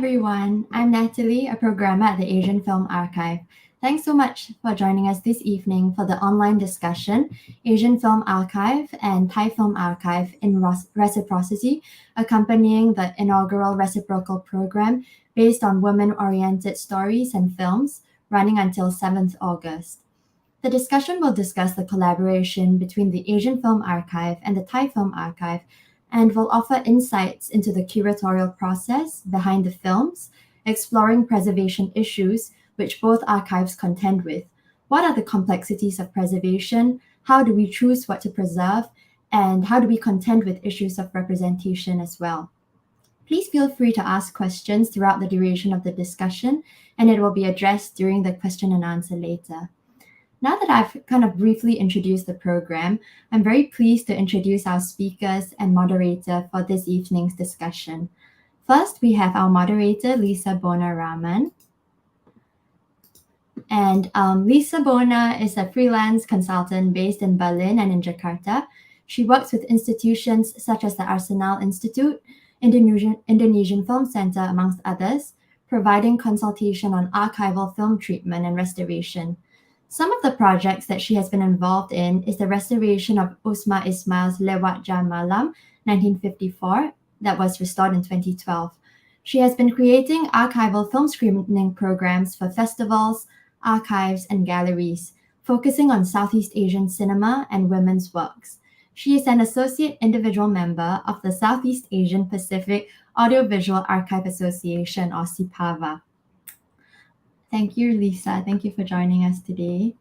everyone. I'm Natalie, a programmer at the Asian Film Archive. Thanks so much for joining us this evening for the online discussion, Asian Film Archive and Thai Film Archive in Reciprocity, accompanying the inaugural Reciprocal program based on women-oriented stories and films, running until 7th August. The discussion will discuss the collaboration between the Asian Film Archive and the Thai Film Archive and will offer insights into the curatorial process behind the films, exploring preservation issues which both archives contend with. What are the complexities of preservation? How do we choose what to preserve? And how do we contend with issues of representation as well? Please feel free to ask questions throughout the duration of the discussion, and it will be addressed during the question and answer later. Now that I've kind of briefly introduced the program, I'm very pleased to introduce our speakers and moderator for this evening's discussion. First, we have our moderator, Lisabona Rahman. And Lisabona is a freelance consultant based in Berlin and in Jakarta. She works with institutions such as the Arsenal Institute, Indonesian Film Center, amongst others, providing consultation on archival film treatment and restoration. Some of the projects that she has been involved in is the restoration of Usma Ismail's Lewat Jam Malam, 1954, that was restored in 2012. She has been creating archival film screening programs for festivals, archives, and galleries, focusing on Southeast Asian cinema and women's works. She is an associate individual member of the Southeast Asian Pacific Audiovisual Archive Association, or SEAPAVAA. Thank you, Lisa. Thank you for joining us today.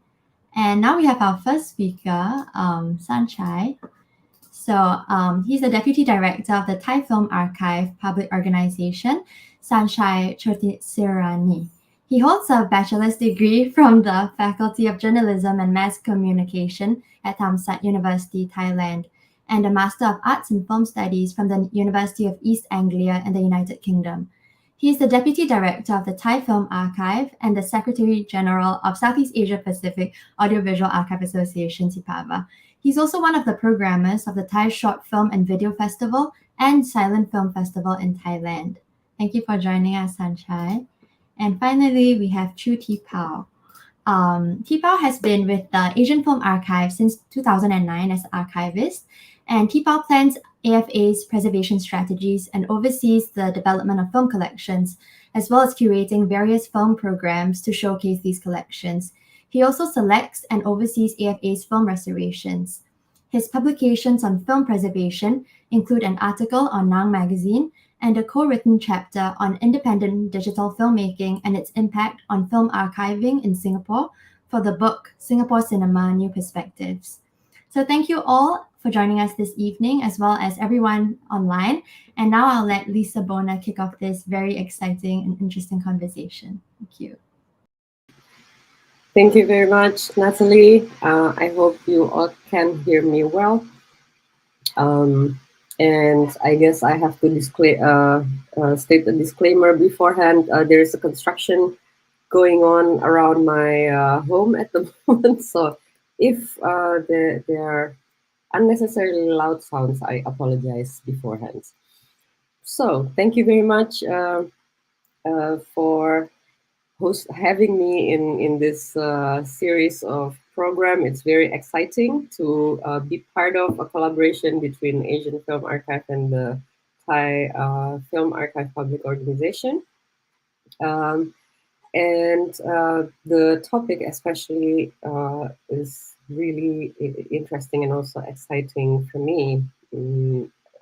And now we have our first speaker, Sanchai. So he's the Deputy Director of the Thai Film Archive Public Organization, Sanchai Chotirosseranee. He holds a bachelor's degree from the Faculty of Journalism and Mass Communication at Thammsat University, Thailand, and a Master of Arts in Film Studies from the University of East Anglia in the United Kingdom. He is the Deputy Director of the Thai Film Archive and the Secretary General of Southeast Asia Pacific Audiovisual Archive Association, SEAPAVAA. He's also one of the programmers of the Thai Short Film and Video Festival and Silent Film Festival in Thailand. Thank you for joining us, Sanchai. And finally, we have Tee Pao. Tee Pao has been with the Asian Film Archive since 2009 as archivist, and Tee Pao plans AFA's preservation strategies and oversees the development of film collections, as well as curating various film programs to showcase these collections. He also selects and oversees AFA's film restorations. His publications on film preservation include an article on Nang magazine and a co-written chapter on independent digital filmmaking and its impact on film archiving in Singapore for the book Singapore Cinema: New Perspectives. So thank you all for joining us this evening, as well as everyone online. And now I'll let Lisabona kick off this very exciting and interesting conversation. Thank you. Thank you very much, Natalie. I hope you all can hear me well. And I guess I have to state a disclaimer beforehand. There is a construction going on around my home at the moment. So if there are unnecessarily loud sounds, I apologize beforehand. So thank you very much for having me in this series of program. It's very exciting to be part of a collaboration between Asian Film Archive and the Thai Film Archive Public Organization. And the topic especially is really interesting and also exciting for me.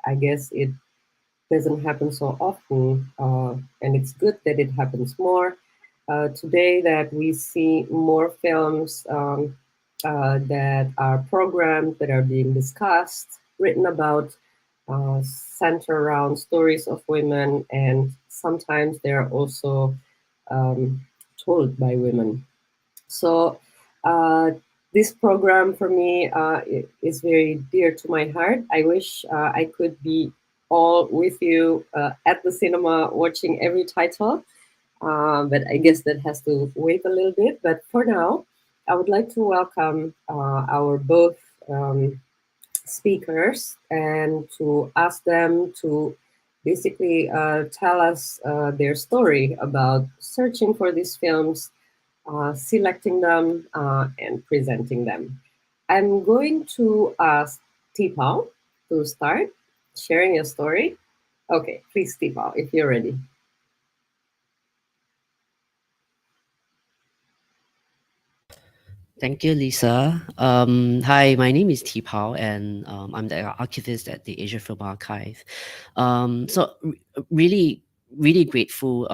I guess it doesn't happen so often, and it's good that it happens more. Today that we see more films that are programmed, that are being discussed, written about, center around stories of women, and sometimes they're also told by women. So this program for me is very dear to my heart. I wish I could be all with you at the cinema watching every title, but I guess that has to wait a little bit. But for now, I would like to welcome our both speakers and to ask them to basically tell us their story about searching for these films, selecting them, and presenting them. I'm going to ask Tee Pao to start sharing your story. Okay, please, Tee Pao, if you're ready. Thank you, Lisa. Hi, my name is Tee Pao, and I'm the archivist at the Asia Film Archive. Really, really grateful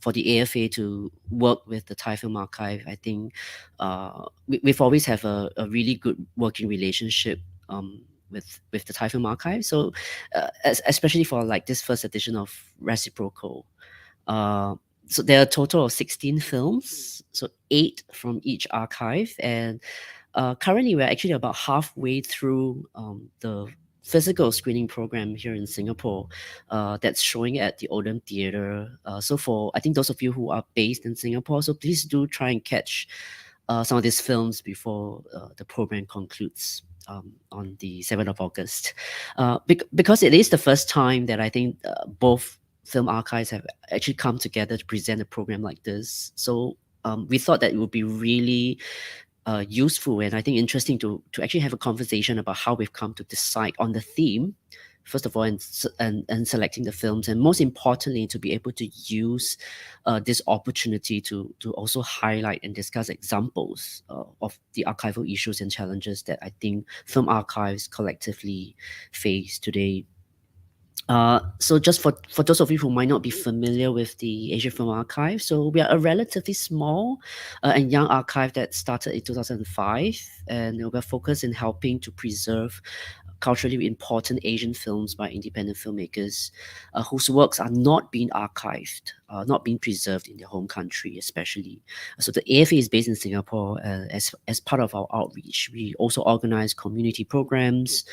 for the AFA to work with the Thai Film Archive. I think we've always have a really good working relationship with the Thai Film Archive. So, especially for like this first edition of Reciprocal. Uh, so there are a total of 16 films, so 8 from each archive. And currently, we're actually about halfway through the physical screening program here in Singapore that's showing at the Odeon Theatre. So for, I think those of you who are based in Singapore, so please do try and catch some of these films before the program concludes on the 7th of August. Because it is the first time that I think both film archives have actually come together to present a program like this. So we thought that it would be really useful and I think interesting to actually have a conversation about how we've come to decide on the theme, first of all, and selecting the films, and most importantly, to be able to use this opportunity to also highlight and discuss examples of the archival issues and challenges that I think film archives collectively face today. So just for those of you who might not be familiar with the Asia Film Archive, so we are a relatively small and young archive that started in 2005, and we're focused in helping to preserve culturally important Asian films by independent filmmakers whose works are not being archived, not being preserved in their home country, especially. So the AFA is based in Singapore. As part of our outreach, we also organize community programs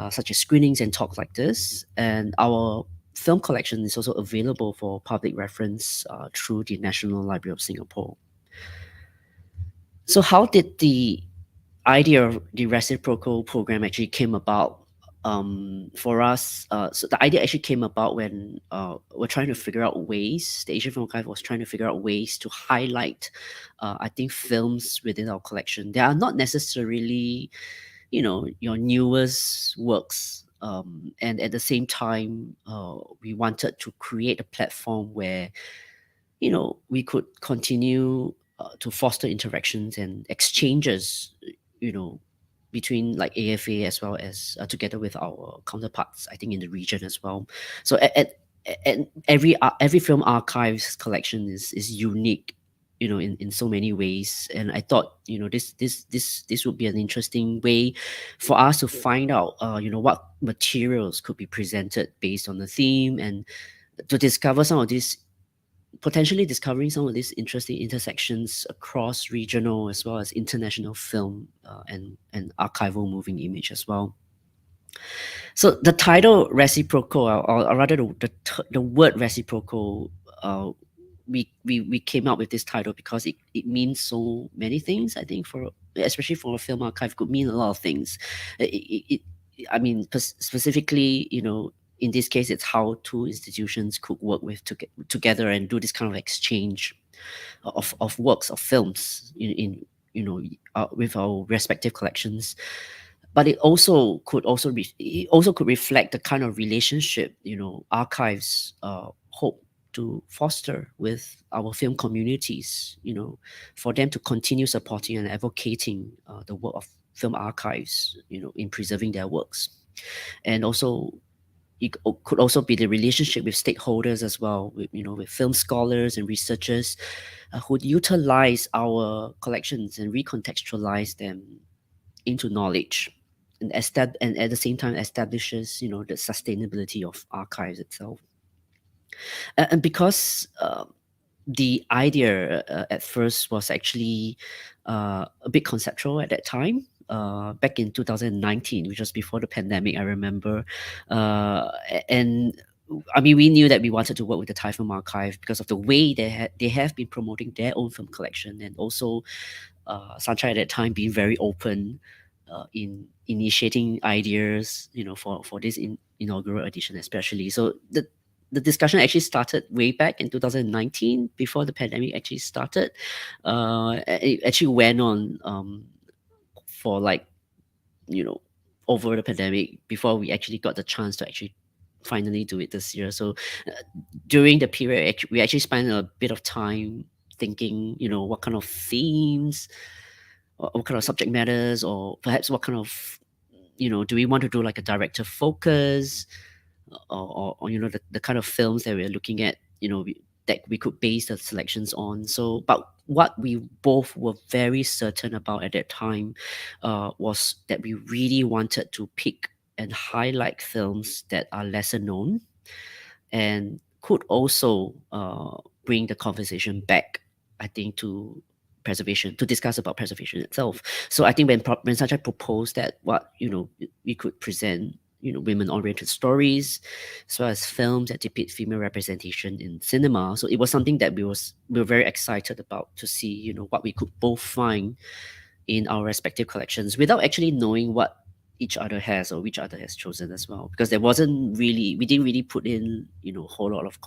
such as screenings and talks like this. And our film collection is also available for public reference through the National Library of Singapore. So how did the idea of the Reciprocal program actually came about? For us, so the idea actually came about when we're trying to figure out ways, the Asian Film Archive was trying to figure out ways to highlight, I think, films within our collection. They are not necessarily your newest works, and at the same time we wanted to create a platform where we could continue to foster interactions and exchanges you know between like AFA as well as together with our counterparts, I think, in the region as well. So at every film archives collection is unique, in so many ways. And I thought, this would be an interesting way for us to find out, what materials could be presented based on the theme, and to discover some of these potentially discovering some of these interesting intersections across regional as well as international film and archival moving image as well. So the title Reciprocal, or rather the word Reciprocal, we came up with this title because it means so many things. I think especially for a film archive, could mean a lot of things. I mean, specifically, in this case, it's how two institutions could work together and do this kind of exchange of works of films with our respective collections. But it also could reflect the kind of relationship archives hope to foster with our film communities, for them to continue supporting and advocating the work of film archives, in preserving their works. And also it could also be the relationship with stakeholders as well, with film scholars and researchers who utilize our collections and recontextualize them into knowledge, and at the same time establishes the sustainability of archives itself. And because the idea at first was actually a bit conceptual at that time. Back in 2019, which was before the pandemic, I remember. And I mean, we knew that we wanted to work with the Thai Film Archive because of the way they have been promoting their own film collection, and also Sanchai at that time being very open in initiating ideas, for this inaugural edition, especially. So the discussion actually started way back in 2019, before the pandemic actually started. It actually went on for like, over the pandemic, before we actually got the chance to actually finally do it this year. So during the period, we actually spent a bit of time thinking, what kind of themes, or what kind of subject matters, or perhaps what kind of, do we want to do like a director focus, or the kind of films that we're looking at, that we could base the selections on. So, but what we both were very certain about at that time was that we really wanted to pick and highlight films that are lesser known, and could also bring the conversation back, I think, to preservation, to discuss about preservation itself. So I think when Sanchai proposed that, we could present, women-oriented stories, as well as films that depict female representation in cinema. So it was something that we were very excited about, to see, what we could both find in our respective collections, without actually knowing what each other has, or each other has chosen as well, because we didn't really put in, a whole lot of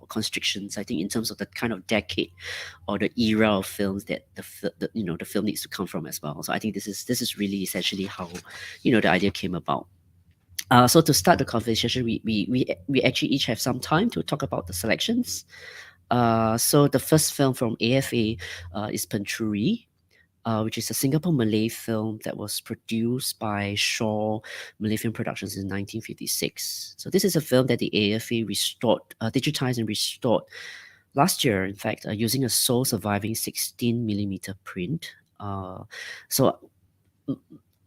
constrictions, I think, in terms of the kind of decade or the era of films that the film needs to come from as well. So I think this is really essentially how, the idea came about. So to start the conversation, we actually each have some time to talk about the selections. So the first film from AFA is Pantry, which is a Singapore Malay film that was produced by Shaw Malay Film Productions in 1956. So this is a film that the AFA restored, digitized and restored last year, in fact, using a sole surviving 16mm print. So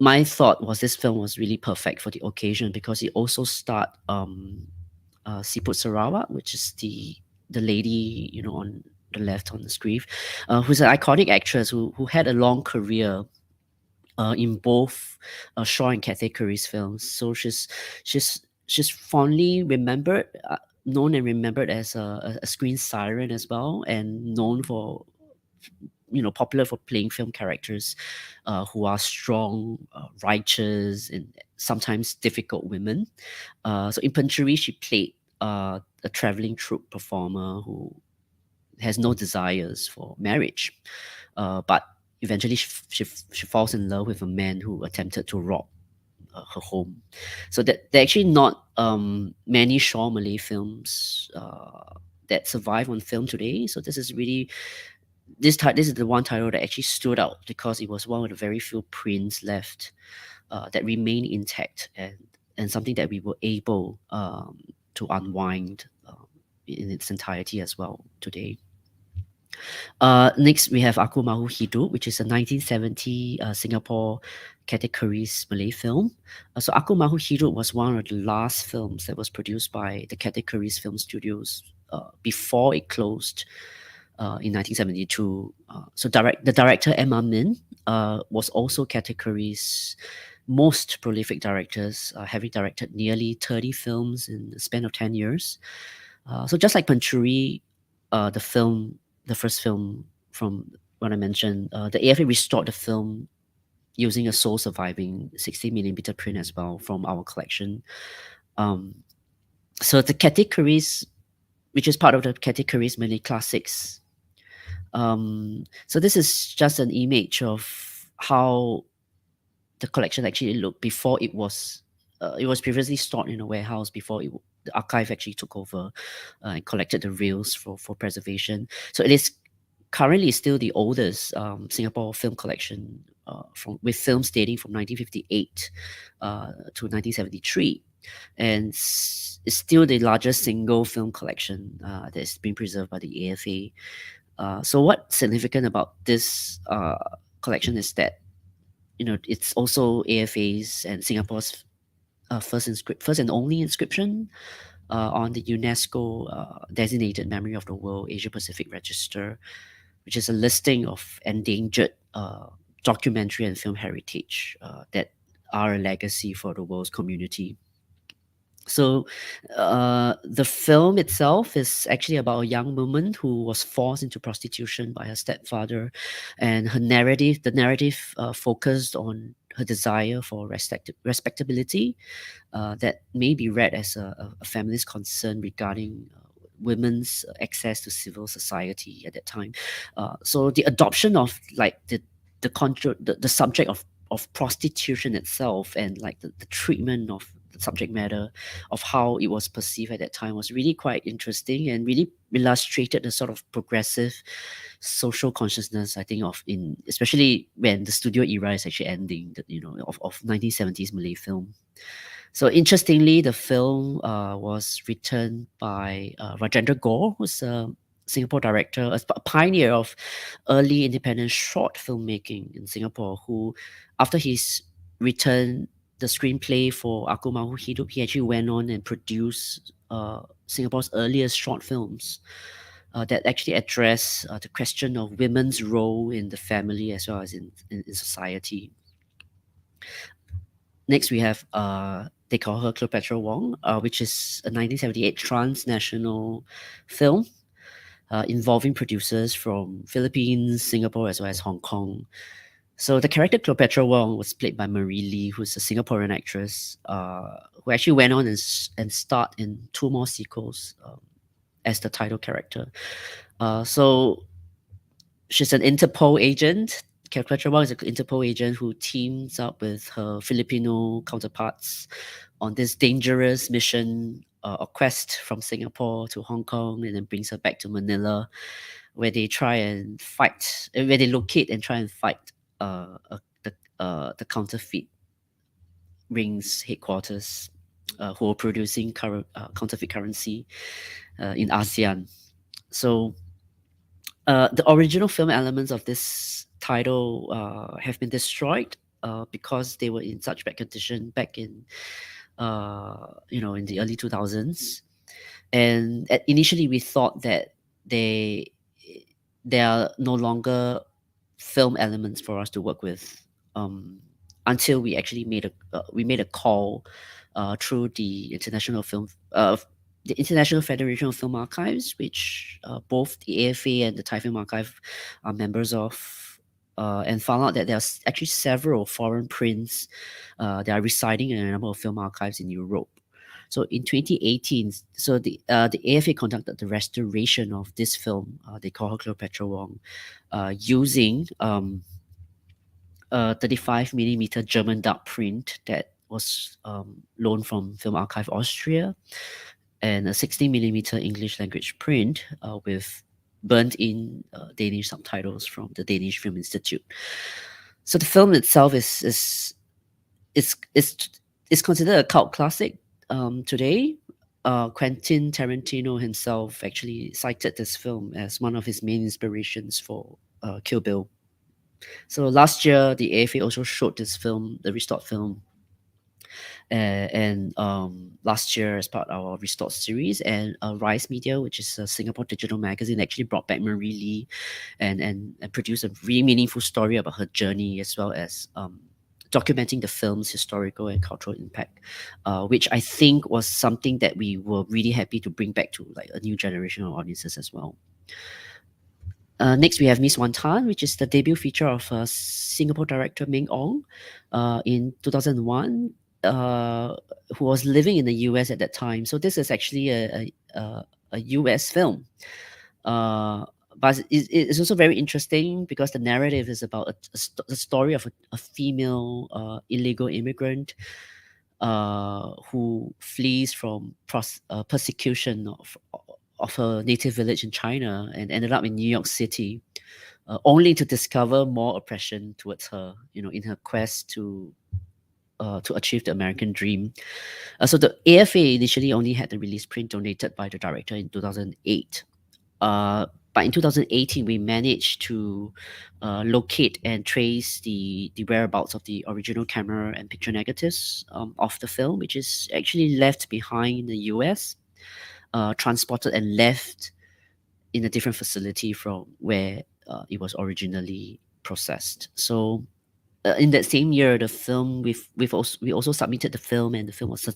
my thought was this film was really perfect for the occasion, because it also starred Siput Sarawak, which is the lady, on the left on the screen, who's an iconic actress who had a long career in both Shaw and Cathay Curry's films. So she's fondly remembered, known and remembered as a screen siren as well, and known for, popular for playing film characters who are strong, righteous, and sometimes difficult women. So in Pantry, she played a traveling troupe performer who has no desires for marriage, but eventually she falls in love with a man who attempted to rob her home. So that there are actually not many Shaw Malay films that survive on film today. So this is really this is the one title that actually stood out, because it was one of the very few prints left that remained intact, and something that we were able to unwind in its entirety as well today. Next, we have Aku Mahu Hidup, which is a 1970 Singapore categories Malay film. So Aku Mahu Hidup was one of the last films that was produced by the categories film studios before it closed in 1972. So the director Emma Min was also categories most prolific directors, having directed nearly 30 films in the span of 10 years. So just like Pantry, the first film from what I mentioned, the AFA restored the film using a sole surviving 16mm print as well from our collection. So the categories, which is part of the categories Malay classics. So this is just an image of how the collection actually looked before it was previously stored in a warehouse, before the archive actually took over and collected the reels for preservation. So it is currently still the oldest Singapore film collection with films dating from 1958 to 1973. And it's still the largest single film collection that's been preserved by the AFA. So what's significant about this collection is that, it's also AFA's and Singapore's first and only inscription on the UNESCO designated Memory of the World Asia Pacific Register, which is a listing of endangered documentary and film heritage that are a legacy for the world's community. So the film itself is actually about a young woman who was forced into prostitution by her stepfather, and the narrative focused on her desire for respectability that may be read as a feminist concern regarding women's access to civil society at that time. So the adoption of like the subject of prostitution itself, and like the treatment of the subject matter of how it was perceived at that time was really quite interesting, and really illustrated the sort of progressive social consciousness, I think, of in especially when the studio era is actually ending, of 1970s Malay film. So interestingly, the film was written by Rajendra Gore, who's a Singapore director, a pioneer of early independent short filmmaking in Singapore, who, after he's written the screenplay for Aku Mahu Hidup, he actually went on and produced Singapore's earliest short films that actually address the question of women's role in the family as well as in society. Next, we have they call her Cleopatra Wong, which is a 1978 transnational film involving producers from Philippines, Singapore, as well as Hong Kong. So the character Cleopatra Wong was played by Marie Lee, who's a Singaporean actress who actually went on and starred in 2 more sequels as the title character. So she's an Interpol agent. Cleopatra Wong is an Interpol agent who teams up with her Filipino counterparts on this dangerous mission or quest from Singapore to Hong Kong, and then brings her back to Manila, where they try and fight, where they locate and try and fight the counterfeit rings headquarters who are producing counterfeit currency in ASEAN. So the original film elements of this title have been destroyed because they were in such bad condition back in in the early 2000s. And initially we thought that they are no longer film elements for us to work with, until we actually made a call through the International Federation of Film Archives, which both the AFA and the Thai Film Archive are members of, and found out that there are actually several foreign prints that are residing in a number of film archives in Europe. So in 2018, so the AFA conducted the restoration of this film. They call her Cleopatra Wong, using a 35 millimeter German dark print that was loaned from Film Archive Austria, and a 60 millimeter English language print with burnt in Danish subtitles from the Danish Film Institute. So the film itself is considered a cult classic today. Quentin Tarantino himself actually cited this film as one of his main inspirations for Kill Bill. So last year, the AFA also showed this film, the restored film, and last year, as part of our restored series, and Rise Media, which is a Singapore digital magazine, actually brought back Marie Lee and produced a really meaningful story about her journey, as well as documenting the film's historical and cultural impact, which I think was something that we were really happy to bring back to like a new generation of audiences as well. Next, we have Miss Wantan, which is the debut feature of Singapore director Ming Ong in 2001, who was living in the US at that time. So this is actually a US film. But it's also very interesting because the narrative is about a story of a female illegal immigrant who flees from persecution of her native village in China and ended up in New York City, only to discover more oppression towards her, in her quest to achieve the American dream. So the AFA initially only had the release print donated by the director in 2008. But in 2018, we managed to locate and trace the whereabouts of the original camera and picture negatives of the film, which is actually left behind in the US, transported and left in a different facility from where it was originally processed. So in that same year, the film we also submitted the film, and the film was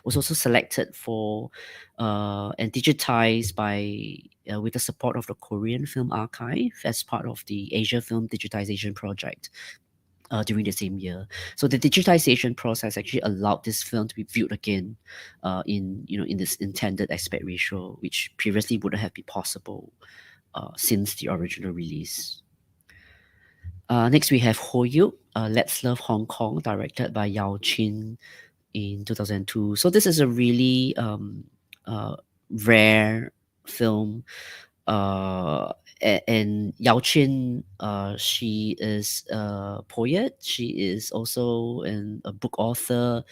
also selected for and digitized by with the support of the Korean Film Archive as part of the Asia Film Digitization Project. during the same year. So the digitization process actually allowed this film to be viewed again in this intended aspect ratio, which previously wouldn't have been possible since the original release. Next, we have Ho Yuk, Let's Love Hong Kong, directed by Yao Chin in 2002. So this is a really rare film. And Yao Chin, she is a poet. She is also a book author,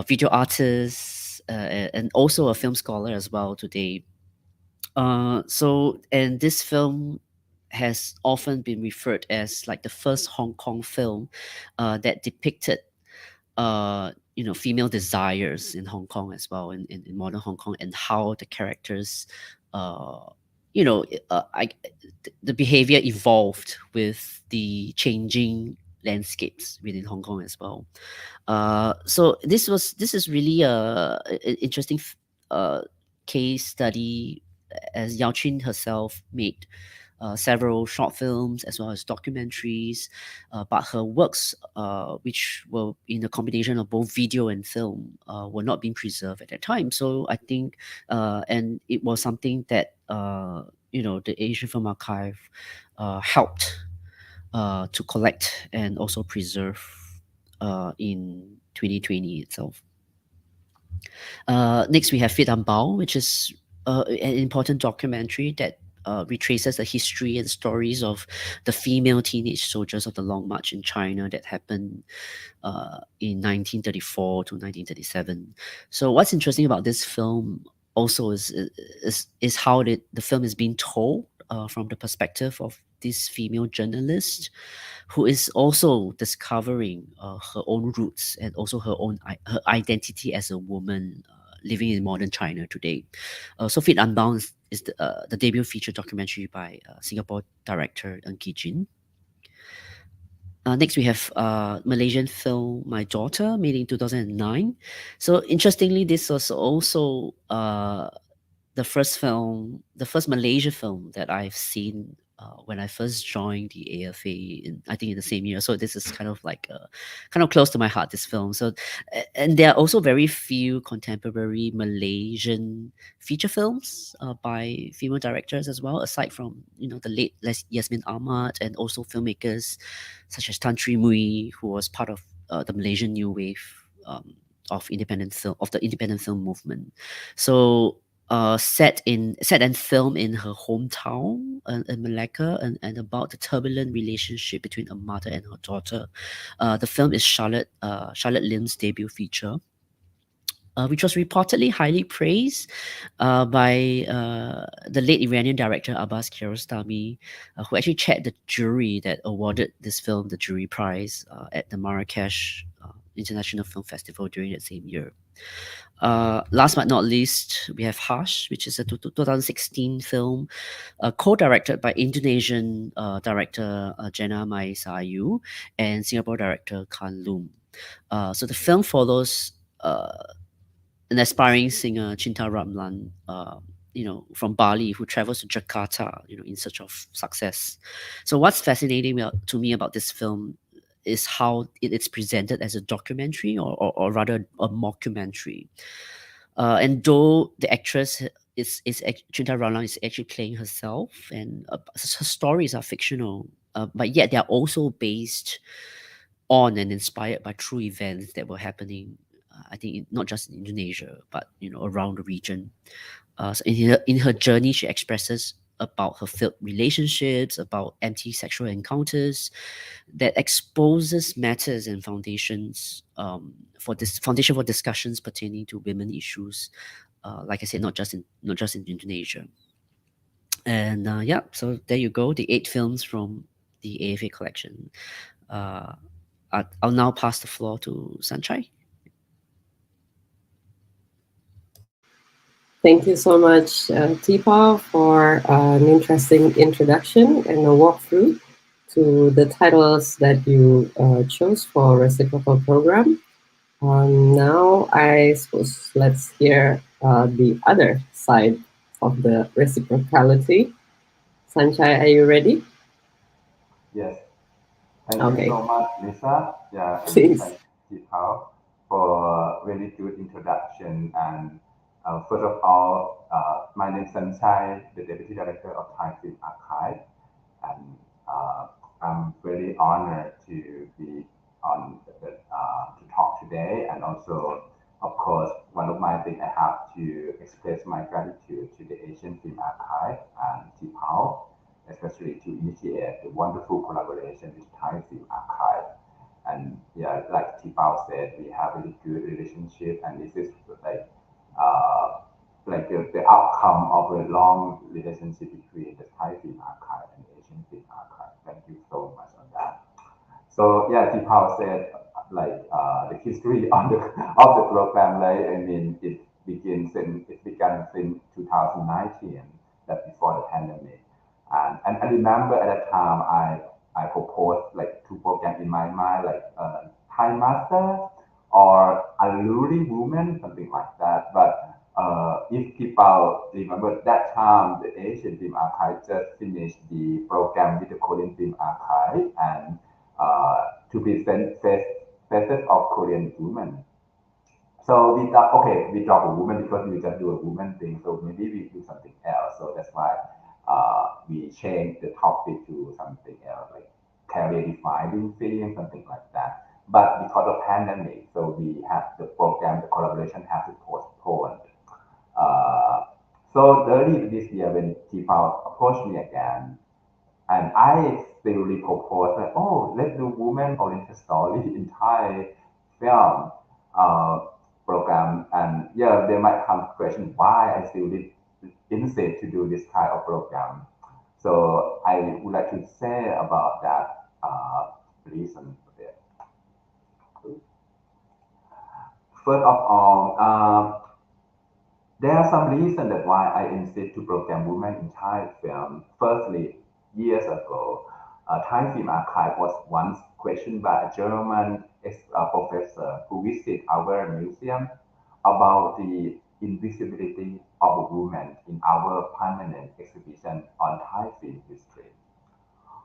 video artist, and also a film scholar as well today. And this film has often been referred as like the first Hong Kong film that depicted female desires in Hong Kong as well, in modern Hong Kong, and how the characters uh, you know I the behavior evolved with the changing landscapes within Hong Kong as well. So this is really an interesting case study, as Yao Chin herself made several short films as well as documentaries, but her works, which were in a combination of both video and film, were not being preserved at that time. So I think, and it was something that the Asian Film Archive helped to collect and also preserve in 2020 itself. Next, we have Fit and Bao, which is an important documentary that retraces the history and stories of the female teenage soldiers of the Long March in China that happened in 1934 to 1937. So what's interesting about this film also is how the film is being told from the perspective of this female journalist, who is also discovering her own roots and also her identity as a woman living in modern China today. So Fit Unbound is the debut feature documentary by Singapore director Ng Ki Jin. Next, we have Malaysian film My Daughter, made in 2009. So interestingly, this was also the first Malaysia film that I've seen when I first joined the AFA, I think in the same year. So this is kind of close to my heart, this film. So, and there are also very few contemporary Malaysian feature films by female directors as well, aside from the late Yasmin Ahmad, and also filmmakers such as Tan Tri Mui, who was part of the Malaysian new wave of the independent film movement. So set and filmed in her hometown in Malacca, and about the turbulent relationship between a mother and her daughter. The film is Charlotte Lim's debut feature, which was reportedly highly praised by the late Iranian director Abbas Kiarostami, who actually chaired the jury that awarded this film the jury prize at the Marrakesh International Film Festival during that same year. Last but not least, we have Hush, which is a 2016 film co-directed by Indonesian director Jana Mai Sayu and Singapore director Khan Loom. So the film follows an aspiring singer, Cinta Ramlan, from Bali, who travels to Jakarta, in search of success. So what's fascinating to me about this film is how it's presented as a documentary, or rather a mockumentary. And though the actress Cinta Ramlan is actually playing herself, and her stories are fictional, but yet they are also based on and inspired by true events that were happening, I think not just in Indonesia, but around the region. So in her journey, she expresses about her failed relationships, about empty sexual encounters, that exposes matters and foundations for discussions pertaining to women issues. Like I said, not just in Indonesia. And so there you go, the 8 films from the AFA collection. I'll now pass the floor to Sanchai. Thank you so much, Tee Pao, for an interesting introduction and a walkthrough to the titles that you chose for Reciprocal program. Now, I suppose let's hear the other side of the reciprocality. Sanchai, are you ready? Yes. Thank you Okay. so much, Lisa. Yeah, and Thanks. thank you, Tee Pao, for a really good introduction. And first of all, my name is Sanchai, the Deputy Director of Thai Film Archive, and I'm very honored to be on to talk today. And also, of course, one of my things I have to express my gratitude to the Asian Film Archive and Tee Pao, especially to initiate the wonderful collaboration with Thai Film Archive. And yeah, like Tee Pao said, we have a really good relationship, and this is uh, the outcome of a long relationship between the Thai Film Archive and the Asian Film Archive. Thank you so much on that. So yeah, Tee Pao said the history on of the program, right? I mean, it began in 2019, that before the pandemic, and I remember at that time I proposed like two programs in my mind, like Thai Master or Alluri Woman, something like that. But if people remember that time, the Asian Film Archive just finished the program with the Korean Film Archive and to present faces of Korean women. So we thought, okay, we drop a woman because we just do a woman thing. So maybe we do something else. So that's why we changed the topic to something else, like career defining film, something like that. But because of pandemic, so we have the program, the collaboration has to postpone. Uh, so early this year, when Tee Pao approached me again, and I still propose that, oh, let's do woman-oriented story in Thai film uh, program. And yeah, there might come question why I still insist to do this kind of program. So I would like to say about that reason for it. First of all, there are some reasons that why I insist to program women in Thai film. Firstly, years ago, Thai Film Archive was once questioned by a German professor who visited our museum about the invisibility of women in our permanent exhibition on Thai film history.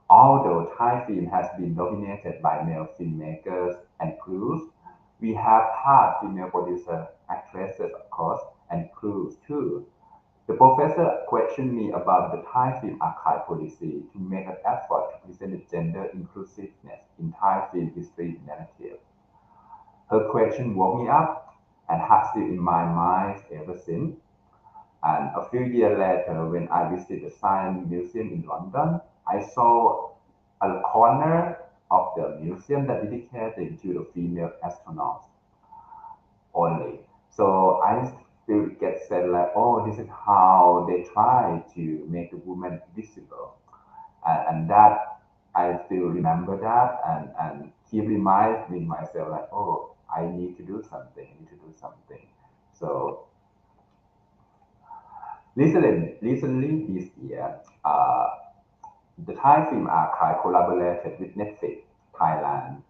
Although Thai film has been dominated by male filmmakers and crews, we have had female producer, actresses, of course, and crews too. The professor questioned me about the Thai film archive policy to make an effort to present the gender inclusiveness in Thai film history narrative. Her question woke me up and has still in my mind ever since. And a few years later, when I visited the Science Museum in London, I saw a corner of the museum that dedicated to the female astronauts only. So I still get said like, oh, this is how they try to make the woman visible, and that I still remember that, and keep reminding myself like, oh, I need to do something, I need to do something. So recently this year, the Thai Film Archive collaborated with Netflix Thailand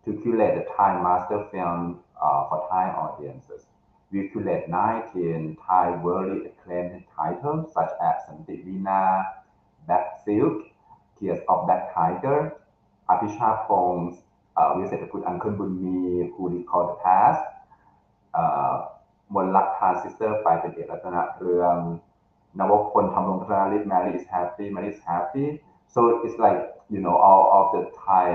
to curate the Thai master film for Thai audiences. We curate 19 Thai worldly acclaimed titles such as Santi Vina, Black Silk, Tears of Black Tiger, Apisha we said to put Uncle Bunmi, Who Recall the Past, มนต์รัก Sister ไปเป็นเอกลักษณะเรื่อง นวพล ทำรงธนาฤทธิ์ Mary is happy Mary is happy. So it's like, all of the Thai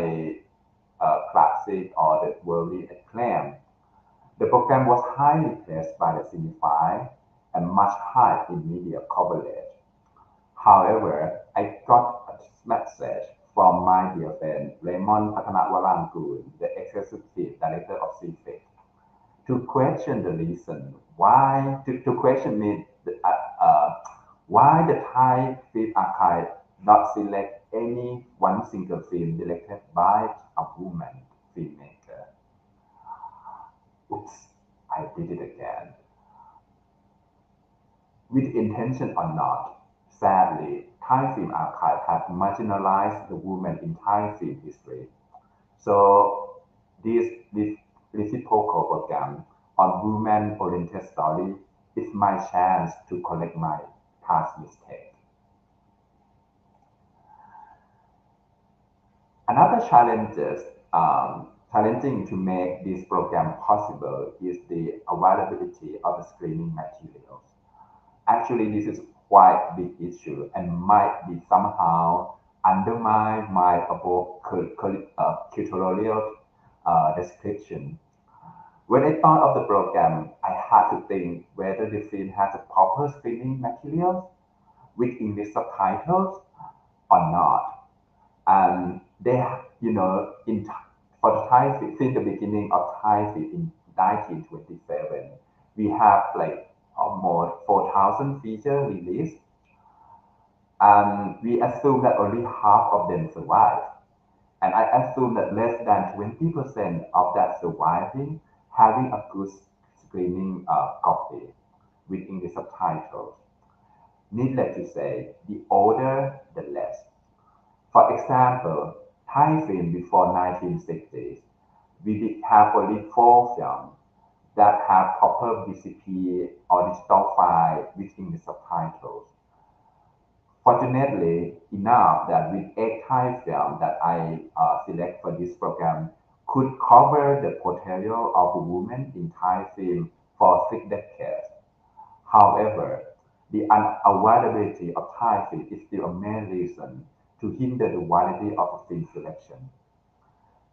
classic or the worldly acclaim. The program was highly praised by the cinephile and much hyped in media coverage. However, I got a message from my dear friend Raymond Pattanawalangkul, the executive director of SEAPAVAA, to question the reason to question me why the Thai Film Archive not select any one single film directed by a woman filmmaker. Oops, I did it again. With intention or not, sadly, Thai Film Archive have marginalized the woman in Thai film history. So this reciprocal program on women-oriented story is my chance to correct my past mistake. Another challenging to make this program possible is the availability of the screening materials. Actually, this is quite a big issue and might be somehow undermine my above curatorial description. When I thought of the program, I had to think whether the film has a proper screening materials with English subtitles or not. And they, for the Thai film, since the beginning of Thai film in 1927, we have like almost 4,000 feature released, and we assume that only half of them survive. And I assume that less than 20% of that surviving having a good screening copy with English subtitles. Needless to say, the older, the less. For example, Thai film before 1960s, we did have only 4 films that have proper VCP or digital file with English subtitles. Fortunately enough that with 8 Thai films that I select for this program could cover the portrayal of a woman in Thai film for 6 decades. However, the unavailability of Thai film is still a main reason to hinder the quality of the film selection.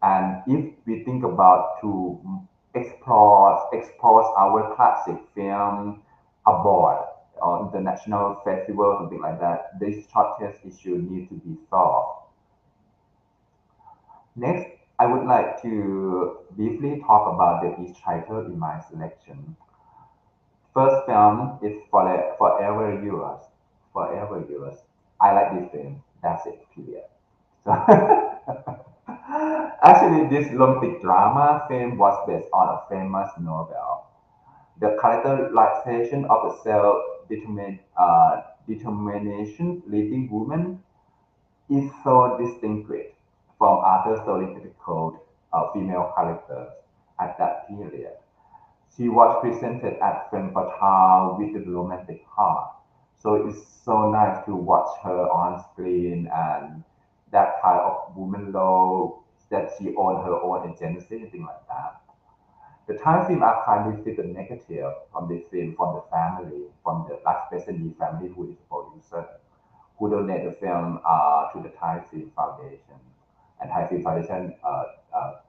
And if we think about to expose our classic film abroad or international festival, something like that, this shortage issue needs to be solved. Next, I would like to briefly talk about the each title in my selection. First film is Forever Yours. Forever Yours. I like this film. That's it, period. So actually, this romantic drama film was based on a famous novel. The characterization of the determination leading woman is so distinguished from other stereotypical female characters at that period. She was presented as femme fatale with a romantic heart. So it's so nice to watch her on screen and that kind of woman role that she owned her own agency, anything like that. The Thai film archive received a negative from this film from the family, from the Reciprocity family who is the producer, who donated the film to the Thai Film Foundation. And Thai Film Foundation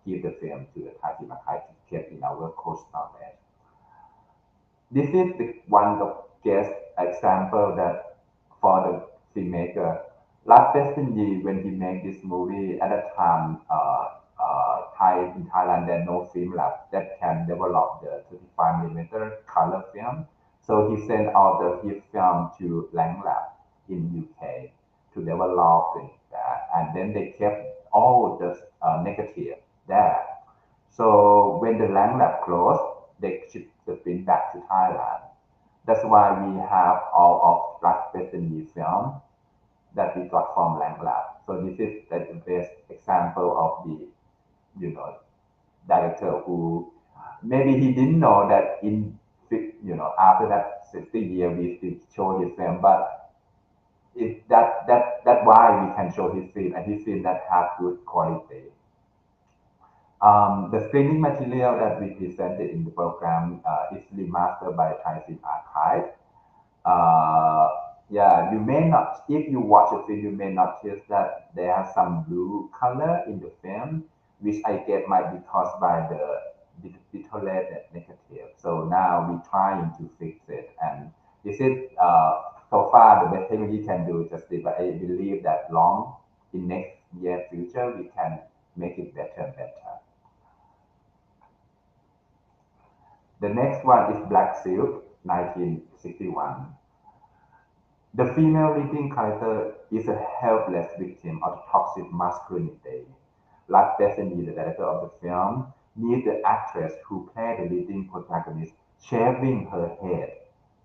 give the film to the Thai Film Archive to keep in our coast storage. This is the one of guest example that for the filmmaker. Last Destiny, when he made this movie at that time, in Thailand, there are no film lab that can develop the 35 millimeter color film. So he sent all his film to Lang Lab in UK to develop that, and then they kept all the negative there. So when the Lang Lab closed, they shipped the film back to Thailand. That's why we have all of Last Destiny film that we got from Lang Lab. So this is the best example of the you know director who maybe he didn't know that in after that 60 years we still show his film, but that's why we can show his film and his film that have good quality. The screening material that we presented in the program is remastered by Thai Film Archive. Uh, yeah, you may not, if you watch the film, you may notice that there are some blue color in the film, which I guess might be caused by the detonated negative. So now we're trying to fix it. And this is so far the best thing we can do just this, but I believe that long in next year future, we can make it better and better. The next one is Black Silk, 1961. The female leading character is a helpless victim of toxic masculinity. Like Bethany, the director of the film, needs the actress who played the leading protagonist shaving her head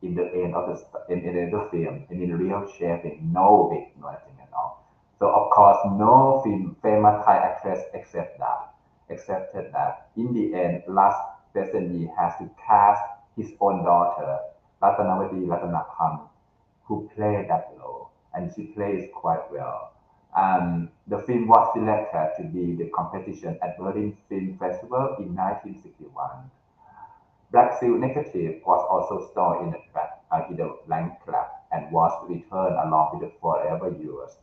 in the end of the film, and in real shaving, no wig, nothing at all. So of course, no famous Thai actress accepted that. In the end, last Bethany has to cast his own daughter, Ratanawati Ratanapam, who played that role, and she plays quite well. The film was selected to be the competition at Berlin Film Festival in 1961. Black Silk Negative was also stored in the blank club and was returned along with the Forever Yours.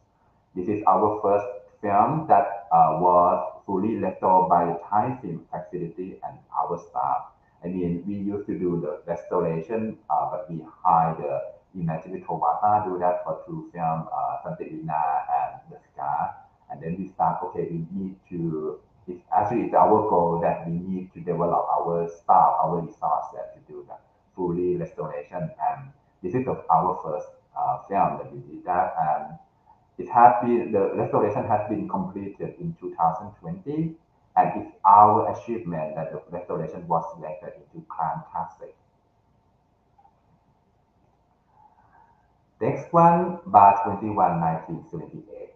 This is our first film that was fully restored by the Thai Film Facility and our staff. I mean, we used to do the restoration, but we hired the Imagine Tovata do that for two films, Santelina and The Scar. And then we start, okay, we need to, it's our goal that we need to develop our staff, our resources to do the fully restoration. And this is our first film that we did that. And the restoration has been completed in 2020, and it's our achievement that the restoration was selected into Crown Classic. Next one, Bar 21, 1978.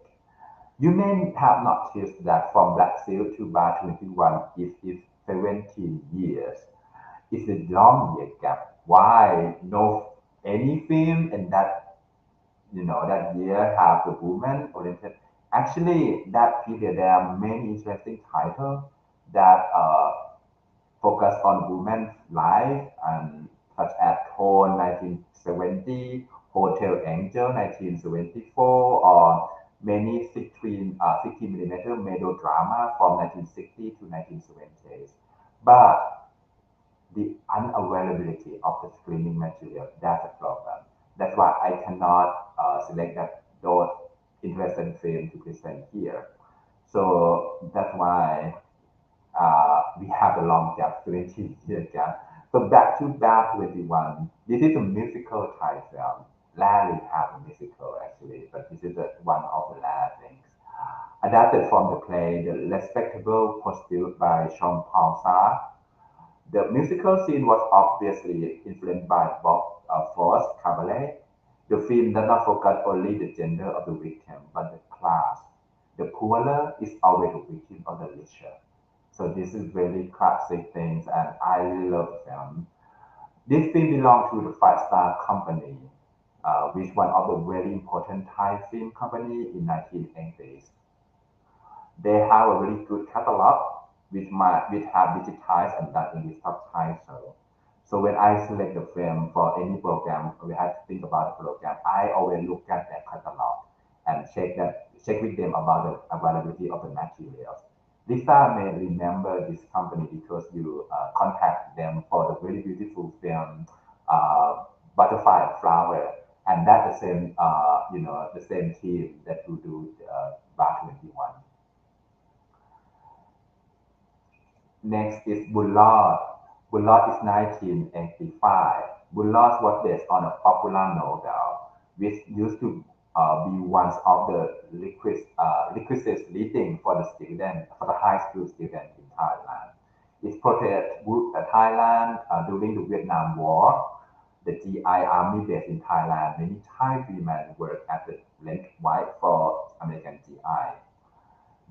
You may have noticed that from Black Seal to Bar 21 is 17 years. It's a long year gap. Why no any film in that year have the woman oriented? Actually, that period there are many interesting titles that focus on women's life, and such as Tone 1970, Hotel Angel 1974, or many 16 millimeter melodrama from 1960 to 1970s. But the unavailability of the screening material, that's a problem. That's why I cannot select those interesting films to present here. So that's why we have a long gap, 20-year gap. So back to Bar 21. This is a musical Thai film. Rarely have a musical actually, but this is one of the rare things. Adapted from the play The Respectable Pursuit by Chong Paul Sa. The musical scene was obviously influenced by Bob Frost cabaret. The film does not focus only the gender of the victim, but the class. The poorer is always the victim of the richer. So this is very classic things, and I really love the film. This film belongs to the Five Star Company, which one of the very important Thai film company in 1980s. They have a very good catalog, which have digitized and done English subtitle. So when I select the film for any program, we have to think about the program. I always look at their catalog and check with them about the availability of the materials. Lisa may remember this company because you contact them for the very beautiful film Butterfly and Flower, and that's the same the same team that will do Bar 21. Next is Bullard. Bullard is 1985. Bullard was based on a popular novel, which used to be one of the requisites leading for the high school student in Thailand. It portrayed Thailand during the Vietnam War. The GI Army base in Thailand. Many Thai women worked as the rent wife for American GI.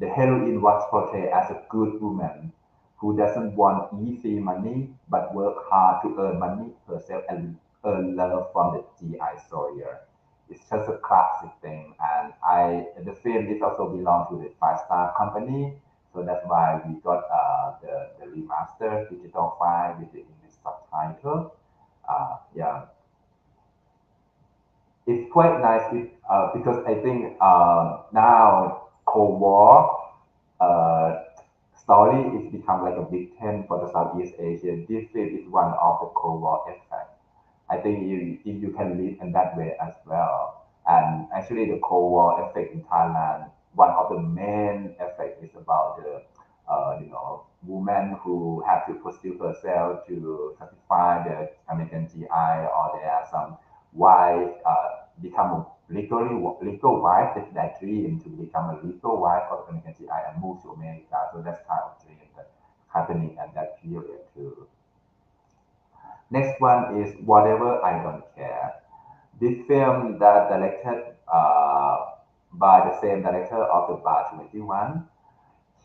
The heroine was portrayed as a good woman who doesn't want easy money but work hard to earn money herself and earn love from the GI soldier. It's just a classic thing, and the film is also belong to the Five Star Company, so that's why we got the remastered digital file with the English subtitle. Yeah, it's quite nice because I think now Cold War uh, story is become like a big trend for the Southeast Asia. This film is one of the Cold War effect. I think if you can live in that way as well. And actually, the Cold War effect in Thailand, one of the main effect is about the woman who have to pursue herself to satisfy the American GI, or there are some wife become a legal wife. That's their dream to become a legal wife of American GI and move to America. So that's kind of dream that happening at that period too. Next one is Whatever I Don't Care. This film that directed by the same director of the Bar 21.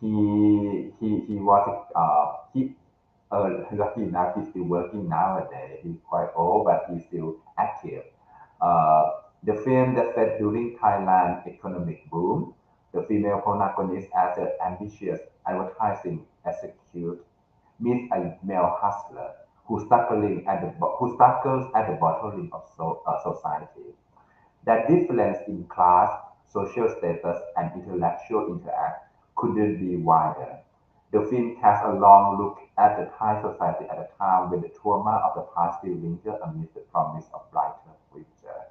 He was lucky enough he's still working nowadays. He's quite old, but he's still active. The film that set during Thailand economic boom. female protagonist as an ambitious advertising executive meets a male hustler who struggles at the bottom of society. That difference in class, social status, and intellectual intellect couldn't be wider. The film casts a long look at the Thai society at a time when the trauma of the past still linger amidst the promise of brighter future.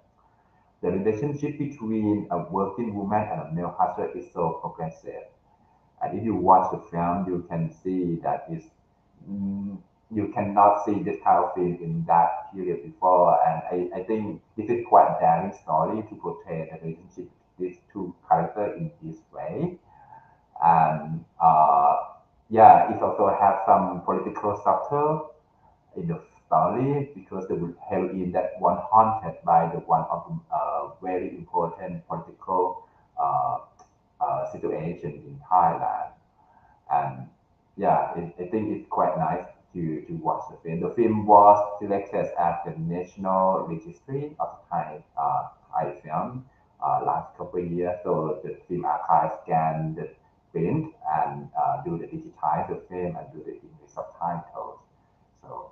The relationship between a working woman and a male hustler is so progressive. And if you watch the film, you can see that mm, you cannot see this kind of film in that period before. And I think this is quite daring story to portray the relationship of these two characters in this way. And yeah, it also has some political subtle in the story because the heroine that one haunted by the one of the very important political uh, situation in Thailand. And yeah, I think it's quite nice to watch the film. The film was selected as the National Registry of Thai film last couple of years. So the film archive scanned the print and do the digitize the film and do the English subtitles. So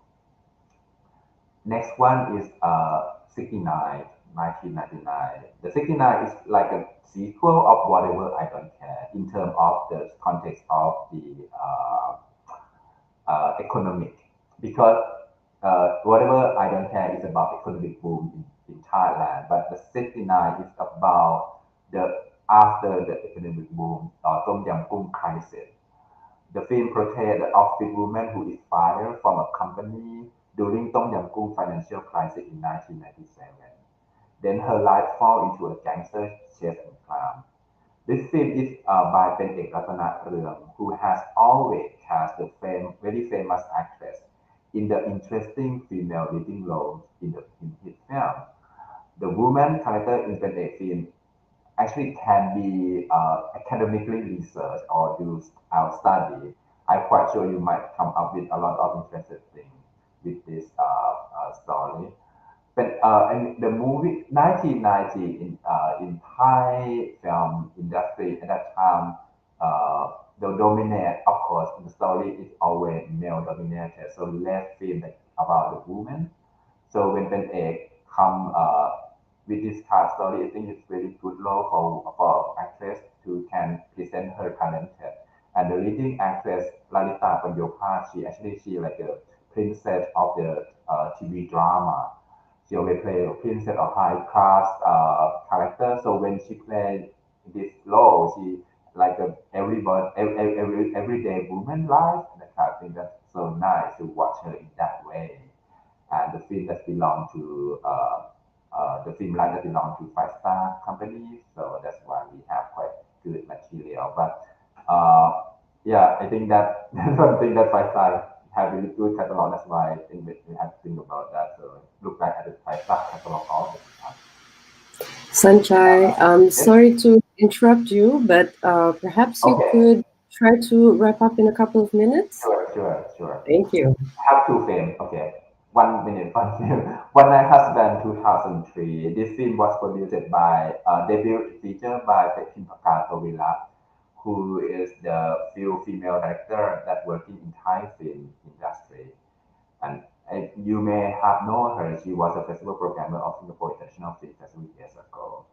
next one is 69, 1999. The 69 is like a sequel of Whatever I Don't Care in terms of the context of the economic, because whatever I don't care is about economic boom in Thailand, but the 69 is about the after the economic boom or Tom Yam Goong crisis. The film portrays the office woman who is fired from a company during Tom Yam Goong financial crisis in 1997. Then her life falls into a gangster chase and crime. This film is by Pen Ratana Reung, who has always cast the very famous actress in the interesting female leading roles in his film. The woman character in Pen film actually can be academically researched or do our study. I'm quite sure you might come up with a lot of interesting things with this story. But and the movie 1990 in Thai film industry at that time, the dominate, of course, the story is always male dominated, so less film like about the woman. So when Ben Egg come with this kind of story, I think it's very good role for actress to can present her talent. And the leading actress Lalita Panyopa, she like a princess of the TV drama. She always play a princess or high class character. So when she played this role, she like a everyday woman life. And I think that's so nice to watch her in that way. And the film that belong to the film line that belong to five-star companies. So that's why we have quite good material. But yeah, I think that that's something that five-star have really good catalog. That's why I think that we have to think about that. So look back at the five-star catalog all the time. Sanchai, Yes. sorry to interrupt you, but perhaps you Okay. could try to wrap up in a couple of minutes. Sure. Thank you. Have two films. Okay. 1 minute, one film. One Night Husband, 2003. This film was produced by debut feature by Pantry, who is the few female director that working in Thai film industry. And you may have known her. She was a festival programmer of Singapore International Film Festival years ago.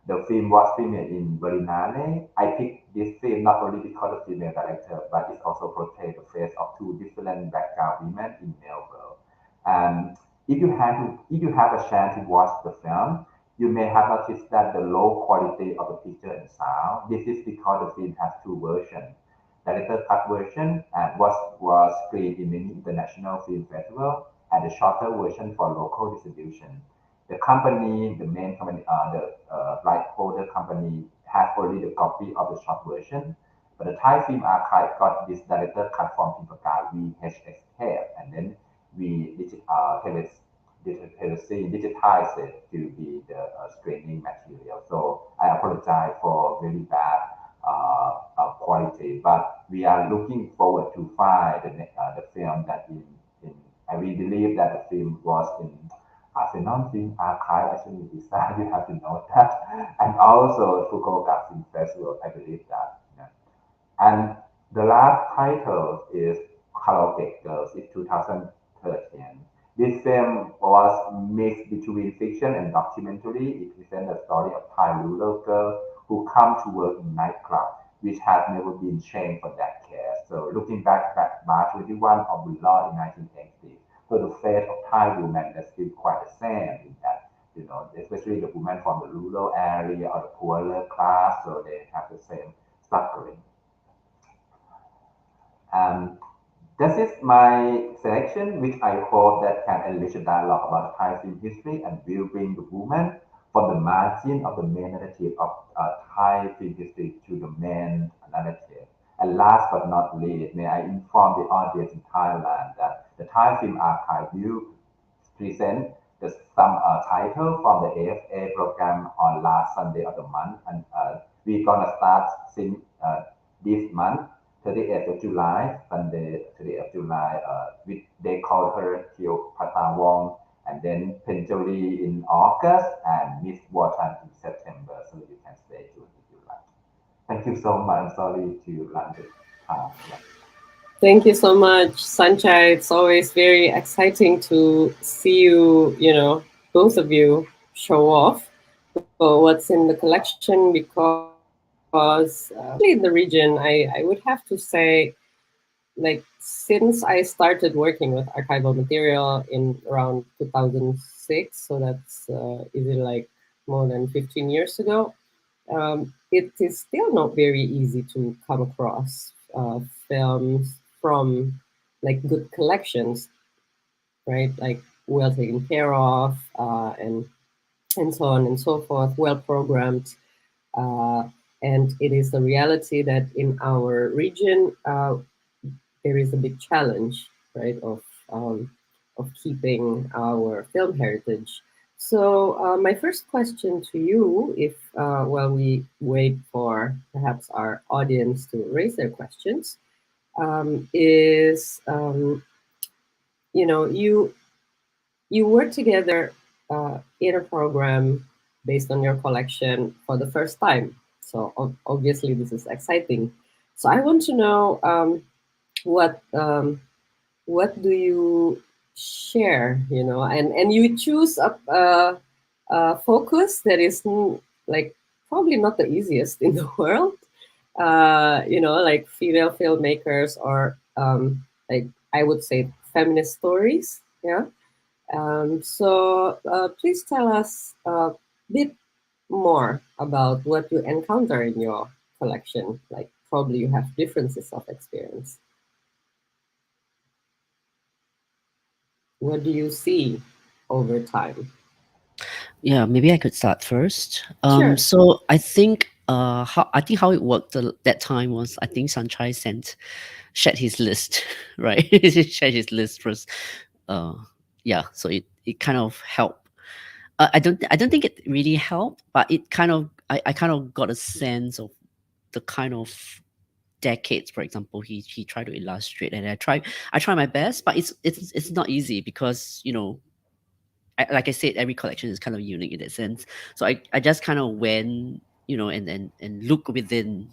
The film was premiered in Berlinale. I picked this film not only because of female director, but it also portrays the face of two different background women in male world. And if you have a chance to watch the film, you may have noticed that the low quality of the picture and sound. This is because the film has two versions. Director cut version and was screened in many international film festivals, and the shorter version for local distribution. The company, the main company, the right holder company, has only the copy of the short version, but the Thai Film Archive got this director cut from Timpaka VHS tape, and then we digitize it to be the screening material. So I apologize for very bad quality, but we are looking forward to find the film that in I really believe that the film was in Arsenal Film Archive. Actually, design, you have to know that, and also Fukuoka Film Festival. I believe that. Yeah. And the last title is Karaoke Girls in 2013. This film was mixed between fiction and documentary. It presents the story of Thai rural girls who come to work in nightclub, which had never been changed for decades. So looking back at March 21 of the law in 1980, so the fate of Thai women is still quite the same in that, especially the women from the rural area or the poorer class, so they have the same suffering. And this is my selection, which I hope that can enrich a dialogue about Thai film history and will bring the woman from the margin of the main narrative of Thai film history to the main narrative. And last but not least, may I inform the audience in Thailand that the Thai Film Archive will present some title from the AFA program on last Sunday of the month, and we're gonna start since this month, 30th of July, Sunday, 30th of July. They call her Cleopatra Wong, and then Pantry in August, and Miss Wantan in September. So you can stay tuned if you like. Thank you so much. I'm sorry to run the time. Yeah. Thank you so much, Sanchai. It's always very exciting to see you, both of you show off what's in the collection because, in the region, I would have to say, like, since I started working with archival material in around 2006, so that's easily like more than 15 years ago, it is still not very easy to come across films from like good collections, right? Like well taken care of, and so on and so forth, well programmed. Uh, and it is the reality that in our region, there is a big challenge, right, of keeping our film heritage. So my first question to you, if while we wait for perhaps our audience to raise their questions, is you work together in a program based on your collection for the first time. So obviously this is exciting. So I want to know what what do you share, and you choose a focus that is like probably not the easiest in the world, like female filmmakers or like I would say feminist stories, yeah. So please tell us a bit more about what you encounter in your collection. Like probably you have differences of experience. What do you see over time? Yeah, maybe I could start first. Sure. So I think how it worked that time was, I think Sanchai shared his list, right? He shared his list first. Uh, yeah, so it kind of helped. I don't think it really helped, but it kind of I kind of got a sense of the kind of decades, for example, he tried to illustrate, and I try my best, but it's not easy because like I said, every collection is kind of unique in that sense. So I just kind of went, and look within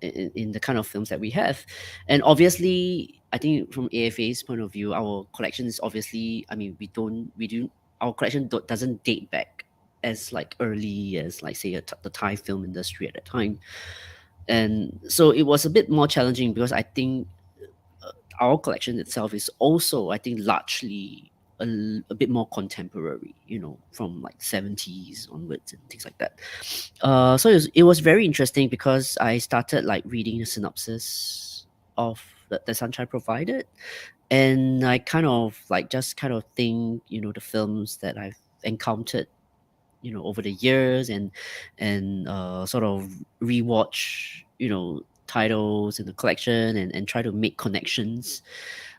in the kind of films that we have. And obviously, I think from AFA's point of view, our collection is obviously, I mean, we do our collection doesn't date back as like early as like say the Thai film industry at the time. And so it was a bit more challenging because I think our collection itself is also, I think, largely a bit more contemporary, from like 70s onwards and things like that. So it was very interesting because I started like reading the synopsis of that Sanchai provided, and I kind of like just kind of think, the films that I've encountered, over the years, and sort of rewatch, titles in the collection, and try to make connections.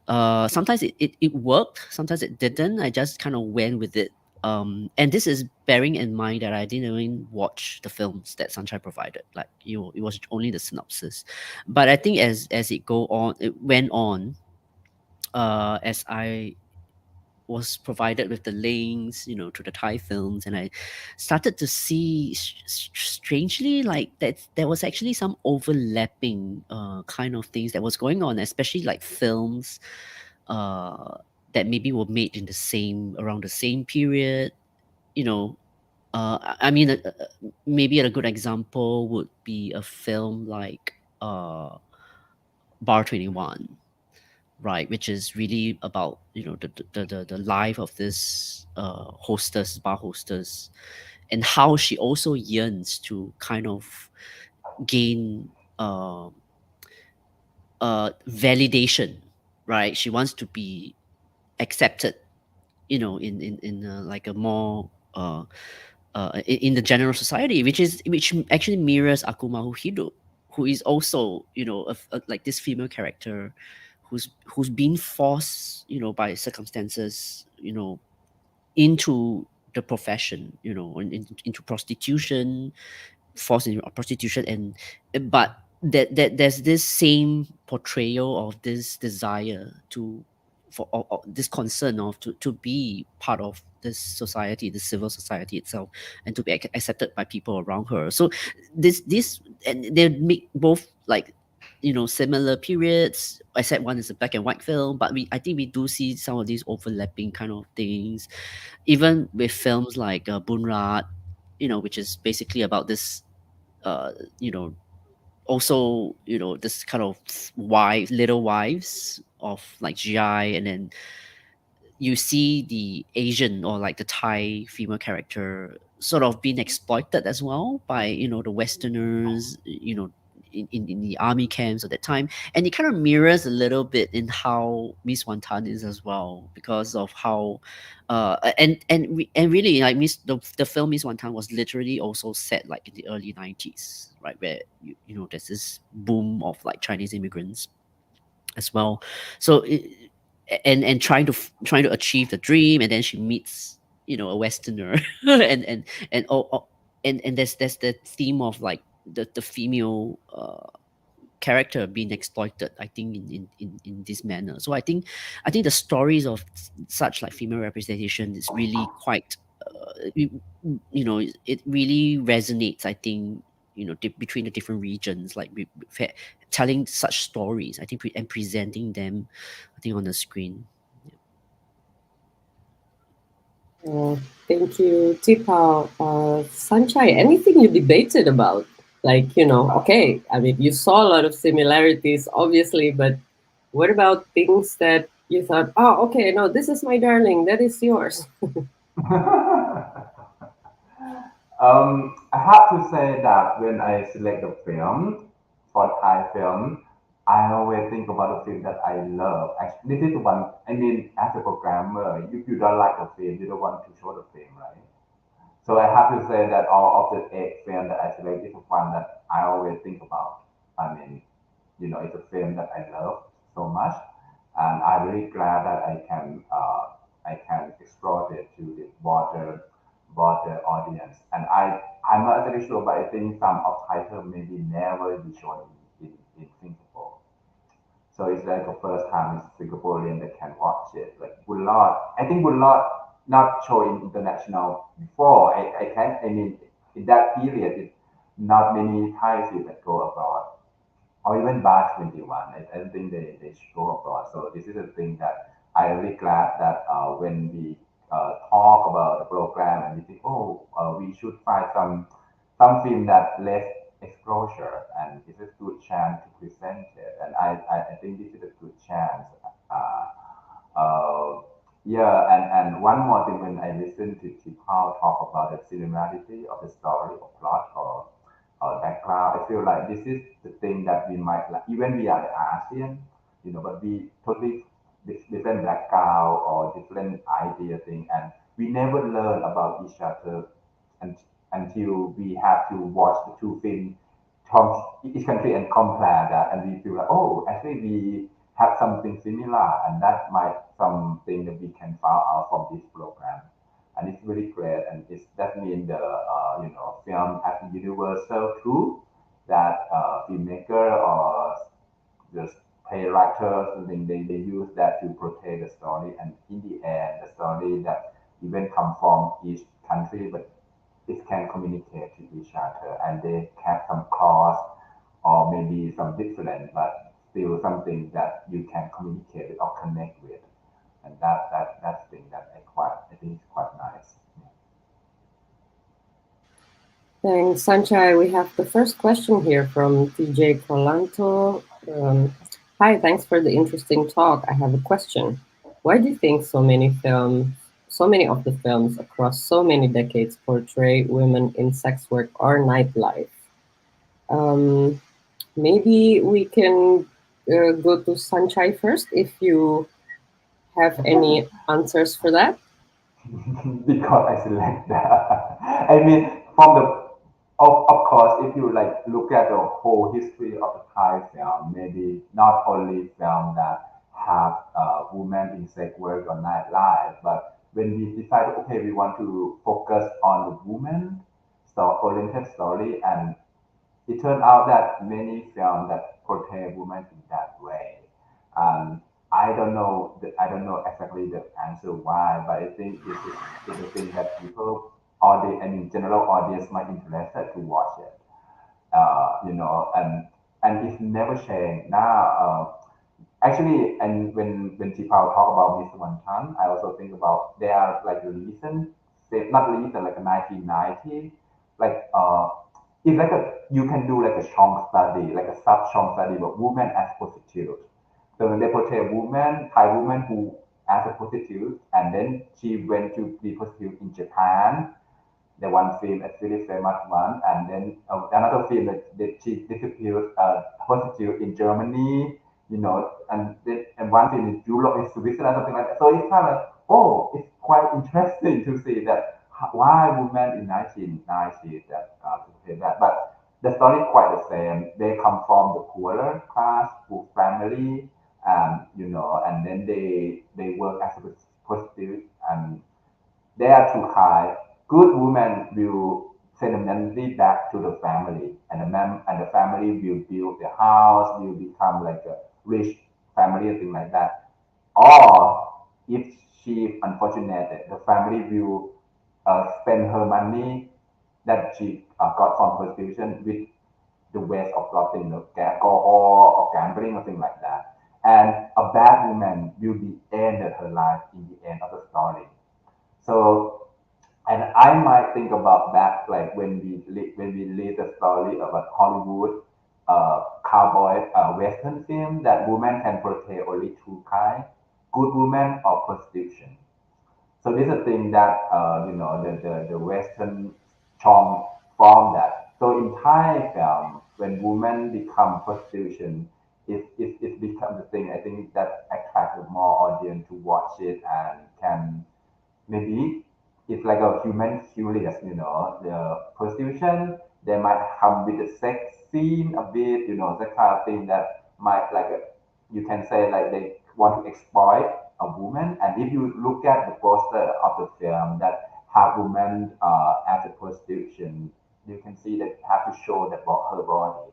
Sometimes it worked, sometimes it didn't. I just kind of went with it. And this is bearing in mind that I didn't even watch the films that Sanchai provided. Like, it was only the synopsis. But I think as it went on, as I was provided with the links, to the Thai films, and I started to see strangely like that there was actually some overlapping kind of things that was going on, especially like films uh, that maybe were made in the same around the same period. You know, I mean, maybe a good example would be a film like Bar 21, right, which is really about the life of this hostess, bar hostess, and how she also yearns to kind of gain validation, right? She wants to be accepted, in like a more in the general society, which actually mirrors Akumahu Hidup, who is also like this female character who's been forced by circumstances into the profession, into prostitution, forced into prostitution, and but that there's this same portrayal of this desire to for or this concern of to be part of this society, the civil society itself, and to be accepted by people around her. So this and they make both like similar periods, except one is a black and white film, but I think we do see some of these overlapping kind of things, even with films like Bunrat, which is basically about this uh, you know, also, this kind of little wives of like GI, and then you see the Asian or like the Thai female character sort of being exploited as well by the Westerners, in the army camps at that time, and it kind of mirrors a little bit in how Miss Wantan is as well, because of how and really like the film Miss Wantan was literally also set like in the early 90s, right, where there's this boom of like Chinese immigrants as well. So and trying to achieve the dream, and then she meets a Westerner, and and there's the theme of like the female character being exploited, I think, in this manner. So I think the stories of such like female representation is really quite it really resonates, I think, between the different regions, like telling such stories, I think, and presenting them, I think, on the screen. Uh, Thank you, Tee Pao. Sanchai, anything you debated about? Like, okay, I mean, you saw a lot of similarities, obviously, but what about things that you thought, oh, okay, no, this is my darling, that is yours? I have to say that when I select a film for Thai film, I always think about the film that I love. Actually, this is one. I mean, as a programmer, if you don't like a film, you don't want to show the film, right? So I have to say that all of the eight films that I select is one that I always think about. I mean, it's a film that I love so much, and I'm really glad that I can explore it to the broader audience. And I'm not really sure, but I think some of titles maybe never be shown in Singapore. So it's like the first time Singaporean that can watch it. Like Bullard, I think Bullard not showing international before. I mean, in that period, not many Thai films that go abroad, or even Bar 21. I don't think they should go abroad. So this is a thing that I'm really glad that when we talk about the program and we think, oh, we should find some film that less exposure, and it's a good chance to present it. And I think this is a good chance. Uh, uh, yeah, and one more thing, when I listen to Tipao talk about the similarity of the story or plot or background, I feel like this is the thing that we might like, even we are the ASEAN, but we totally different background or different idea thing, and we never learn about each other and, until we have to watch the two films from each country and compare that, and we feel like, oh, actually we have something similar, and that might something that we can find out from this program, and it's really great, and it's that means the film as a universal tool that filmmaker or just playwright characters, and then they use that to portray the story. And in the end, the story that even come from each country, but it can communicate to each other, and they have some cross or maybe some different, but still something that you can communicate with or connect with. And that's thing that I think is quite nice. Thanks, Sanchai. We have the first question here from TJ Colanto. Hi, thanks for the interesting talk. I have a question. Why do you think so many of the films across so many decades portray women in sex work or nightlife? Maybe we can go to Sanchai first if you have any answers for that. Because I select that. I mean, from the of course, if you like look at the whole history of the Thai film, maybe not only film that have women in sex work or nightlife, but when we decided, okay, we want to focus on the woman oriented story, and it turned out that many films that portray women in that way. I don't know exactly the answer why, but I think it's a thing that people, I mean, general audience might interested to watch it. And it's never changed. Now, actually, and when Tee Pao talk about Mr. Wantan, I also think about there are like recent, not recent, like a 1990, like it's like you can do like a strong study, like a sub strong study about women as prostitutes. So when they portray a woman, Thai woman who as a prostitute, and then she went to be prostitute in Japan, the one film, a really famous one, and then another film that she disappeared, prostitute in Germany, and one film in Europe, in Switzerland, something like that. So it's kind of like, oh, it's quite interesting to see that why women in 1990s that portray that, but the story is quite the same. They come from the poorer class, poor family, and then they work as a prostitute, and they are too high. Good women will sentimentally back to the family, and the family will build the house, will become like a rich family and things like that. Or if she unfortunate, the family will spend her money that she got from prostitution with the waste of something, alcohol or gambling or things like that. And a bad woman will be ended her life in the end of the story. So, and I might think about that, like when we read the story about Hollywood cowboy western film, that woman can portray only two kinds: good woman or prostitution. So this is a thing that the Western strong from that. So in Thai film, when women become prostitution, it becomes the thing. I think that attracts more audience to watch it and can maybe it's like a human curious, the prostitution, they might come with the sex scene a bit, that kind of thing that might like you can say like they want to exploit a woman. And if you look at the poster of the film that have women as a prostitution, you can see that have to show that her body.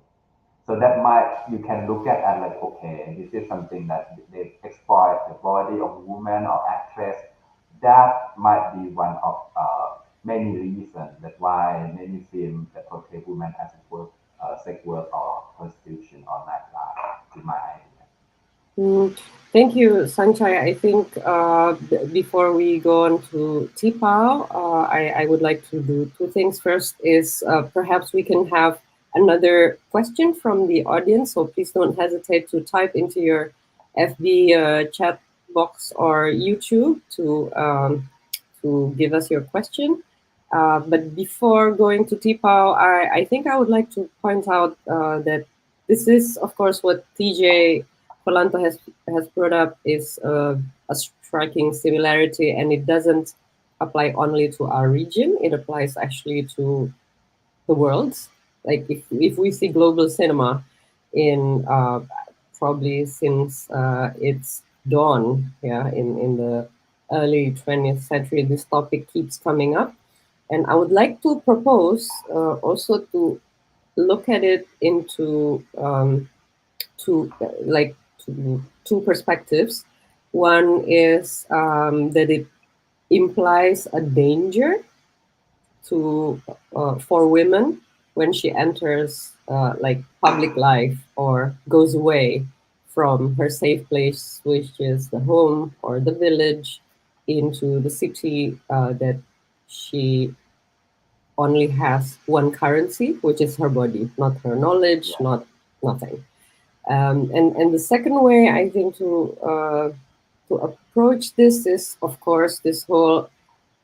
So that might you can look at as like, okay, this is something that they exploit the body of a woman or actress. That might be one of many reasons that why many films that portray women as sex work or prostitution or nightlife, in my idea. Thank you, Sanchai. I think before we go on to Tee Pao, I would like to do two things. First is perhaps we can have another question from the audience. So please don't hesitate to type into your FB chat box or YouTube to give us your question. But before going to Tee Pao, I think I would like to point out that this is, of course, what TJ Polanto has brought up is a striking similarity, and it doesn't apply only to our region. It applies actually to the world. Like if we see global cinema in probably since its dawn, yeah, in the early 20th century, this topic keeps coming up. And I would like to propose also to look at it into to two perspectives. One is that it implies a danger to for women when she enters like public life or goes away from her safe place, which is the home or the village, into the city that she only has one currency, which is her body, not her knowledge, Yeah. not nothing. And the second way I think to approach this is, of course, this whole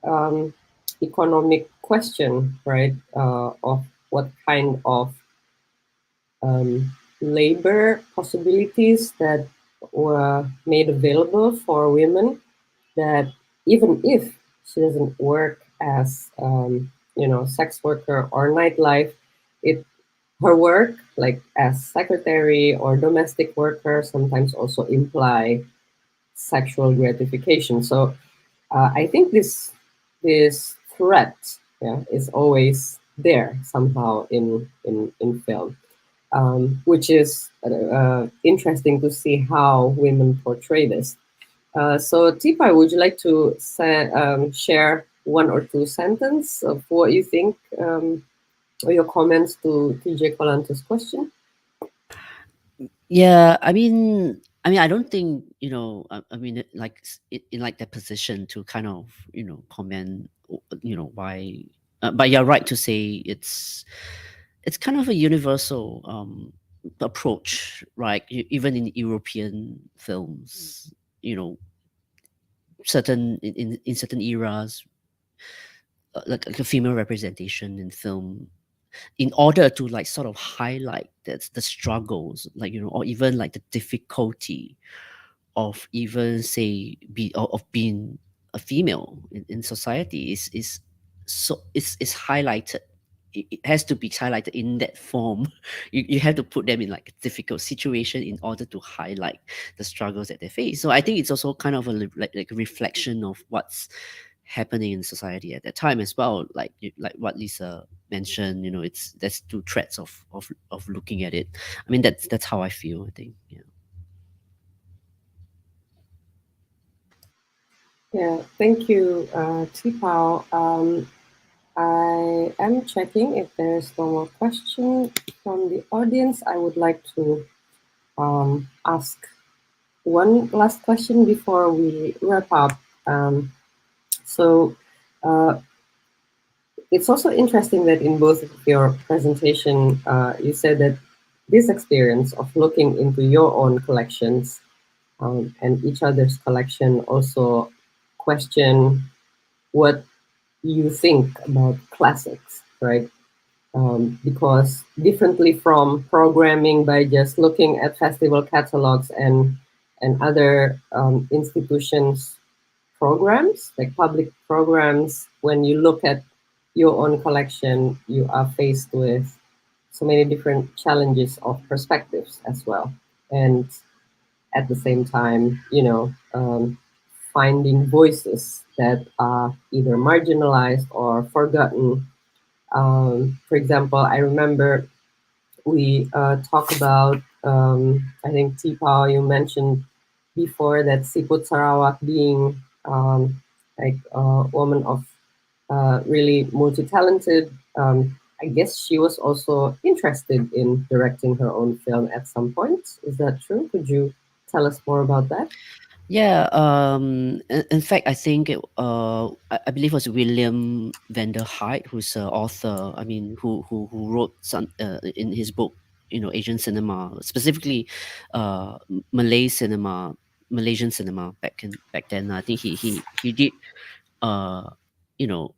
um, economic question, right? Of what kind of labor possibilities that were made available for women, that even if she doesn't work as sex worker or nightlife, it her work like as secretary or domestic worker sometimes also imply sexual gratification. So I think this threat, yeah, is always there somehow in film, which is interesting to see how women portray this. So Tee Pao, would you like to share one or two sentences of what you think, or your comments to TJ Colanto's question? Yeah, I mean, I don't think I mean, in like that position to kind of comment, why. But you're right to say it's kind of a universal approach, right? Even in European films, you know, certain in certain eras, like a female representation in film in order to like sort of highlight the struggles, like or even like the difficulty of even say of being a female in society is so it's highlighted. It has to be highlighted in that form. You have to put them in like a difficult situation in order to highlight the struggles that they face. So I think it's also kind of like a reflection of what's happening in society at that time as well. Like like what Lisa mentioned, it's there's two threads of looking at it. I mean, that's how I feel, I think. Yeah. Yeah, thank you, Tee Pao. I am checking if there's no more question from the audience. I would like to ask one last question before we wrap up. Um, so it's also interesting that in both of your presentation, you said that this experience of looking into your own collections and each other's collection also question what you think about classics, right? Because differently from programming by just looking at festival catalogs and other institutions programs, like public programs, when you look at your own collection, you are faced with so many different challenges of perspectives as well. And at the same time, finding voices that are either marginalized or forgotten. For example, I remember we talk about, I think Tee Pao, you mentioned before that Siput Sarawak being like a woman of really multi-talented. I guess she was also interested in directing her own film at some point. Is that true? Could you tell us more about that? Yeah, in fact, I think I believe it was William Vander Hyde, who's an author. I mean, who wrote some in his book, Asian cinema, specifically, Malay cinema, Malaysian cinema back then. I think he did, uh, you know,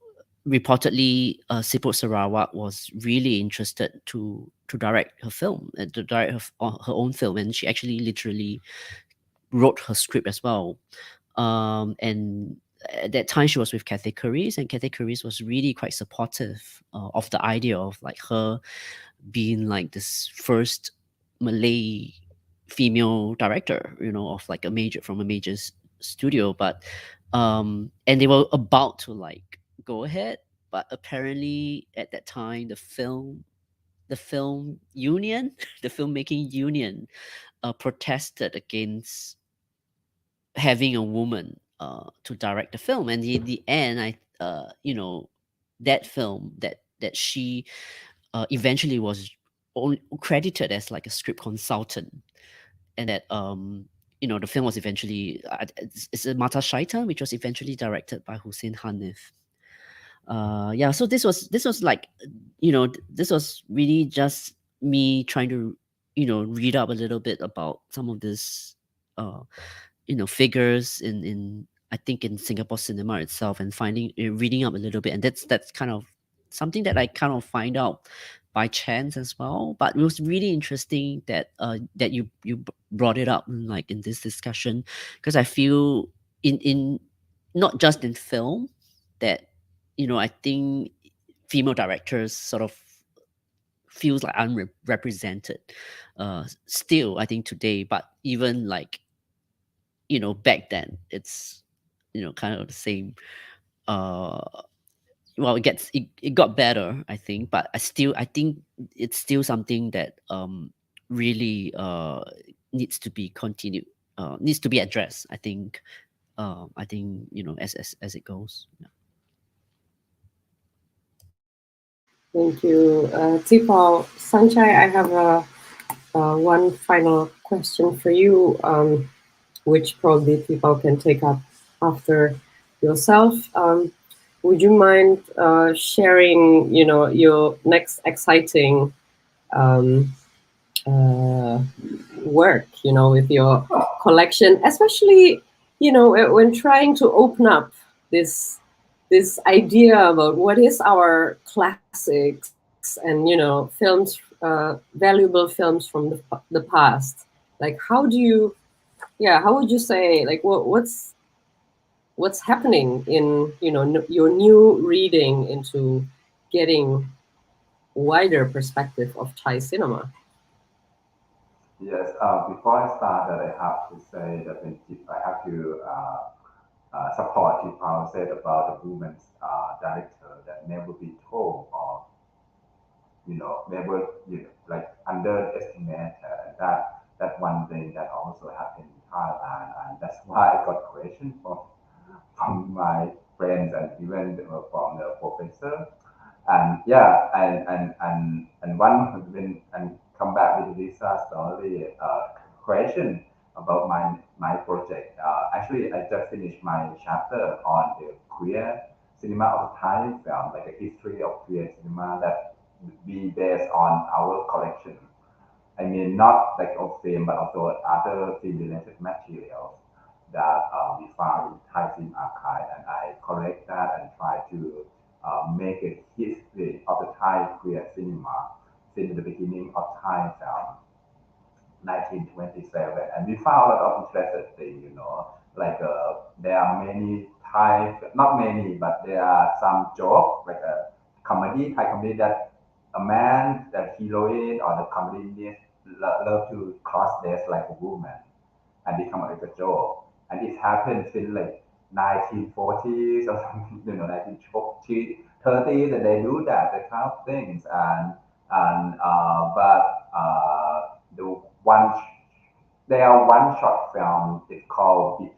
reportedly, Siput Sarawak was really interested to direct her film, to direct her own film, and she actually literally wrote her script as well. And at that time, she was with Cathay Curries, and Cathay Curries was really quite supportive of the idea of like her being like this first Malay female director, of like a major from a major studio. But and they were about to like go ahead, but apparently at that time, the film union, the filmmaking union, protested against having a woman to direct the film, and in the end, that film that she eventually was credited as like a script consultant, and that the film was eventually it's a Mata Shaitan, which was eventually directed by Hussein Hanif. Yeah, so this was like, this was really just me trying to read up a little bit about some of this figures in I think in Singapore cinema itself, and finding reading up a little bit, and that's kind of something that I kind of find out by chance as well. But it was really interesting that that you brought it up like in this discussion, because I feel in not just in film that I think female directors sort of feels like unrepresented still, I think, today. But even like back then, it's kind of the same. uh well, it got better, I think, but I think it's still something that really needs to be continued, needs to be addressed, I think. I think as it goes. Yeah. Thank you, Tee Pao. Sanchai, I have one final question for you, which probably people can take up after yourself. Would you mind sharing, your next exciting um, work, with your collection, especially, when trying to open up this idea about what is our classics and films, valuable films from the past. Like, how would you say, like, what's happening in your new reading into getting wider perspective of Thai cinema? Yes, before I start, that I have to say that I have to support what Paul said about the women's director that never be told, or never like underestimated. That one thing that also happened in Thailand, and that's why I got questions from my friends and even from the professor. And yeah, and one when and come back with Lisa's story question about my project. Actually, I just finished my chapter on the queer cinema of Thai film, like a history of queer cinema that be based on our collection. I mean, not like of film, but also other film-related materials that we found in Thai Film Archive, and I collect that and try to make a history of the Thai queer cinema since the beginning of Thai film, 1927, and we found a lot of interesting things, like there are many Thai, not many, but there are some jokes, like a comedy, Thai comedy that a man, that heroine or the comedy love to cross dress like a woman and become like a joke. And it happened since like 1940s or something, 1930s, and they do that, the kind of things. But the one, there are one short film, it's called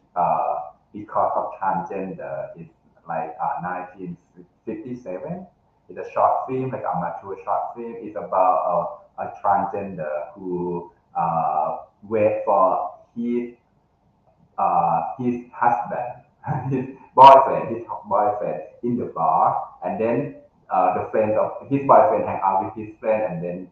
Because of Transgender. It's like 1957. It's a short film, like a mature short film. It's about a transgender who wait for his husband, his boyfriend in the bar, and then the friends of his boyfriend hang out with his friend, and then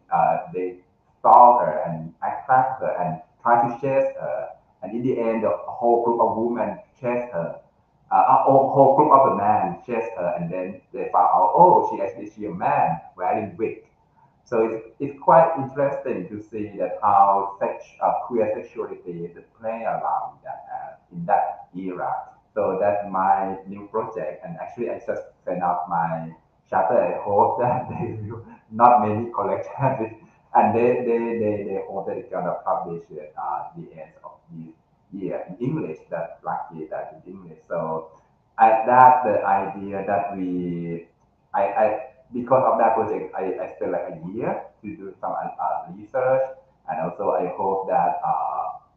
they stalk her and attract her and try to chase her. And in the end, the whole group of women chase her. A whole group of the men chase her, and then they found out, oh, she a man wearing wig. So it's quite interesting to see that how queer sexuality is playing around that in that era. So that's my new project, and actually I just sent out my chapter. I hope that they will not many collections, and they hope that it's gonna publish it the end of this year in English. That's lucky that in English. So that the idea that I because of that project, I spent like a year to do some research, and also I hope that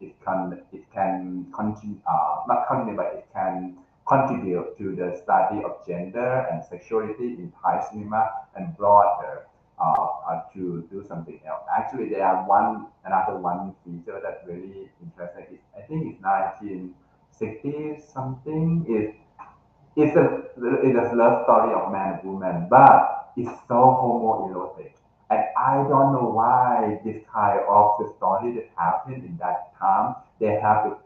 it can continue, not continue, but it can contribute to the study of gender and sexuality in Thai cinema and broader to do something else. Actually, there are another one feature that's really interesting. I think it's 1960 something. It's a love story of man and woman, but it's so homoerotic. And I don't know why this kind of the story that happened in that time. They have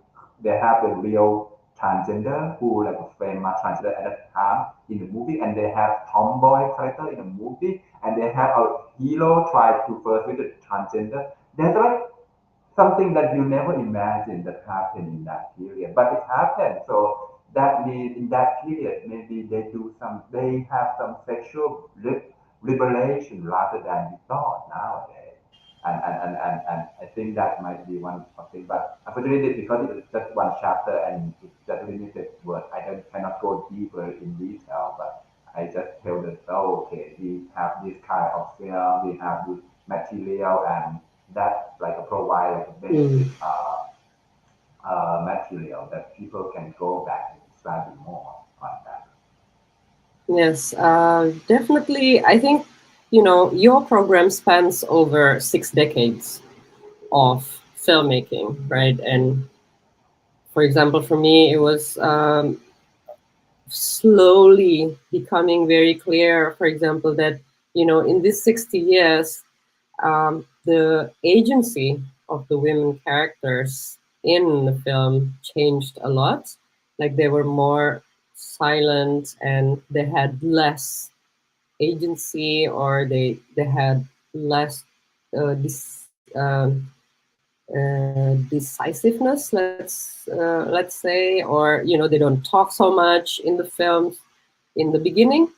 the real transgender who like a famous transgender at that time in the movie, and they have tomboy character in the movie, and they have a hero try to first with the transgender. There's like something that you never imagined that happened in that period, but it happened. So that means in that period, maybe they have some sexual liberation rather than we thought nowadays. And I think that might be one of things. But unfortunately, because it's just one chapter and it's just limited word, cannot go deeper in detail. But I just tell the oh, okay, we have this kind of film, we have this material, and that like provide like a basic material that people can go back and study more on that. Yes, definitely. I think, your program spans over 6 decades of filmmaking, right? And for example, for me, it was slowly becoming very clear, for example, that, in these 60 years, the agency of the women characters in the film changed a lot. Like they were more silent and they had less agency, or they had less this decisiveness, let's say, or they don't talk so much in the films in the beginning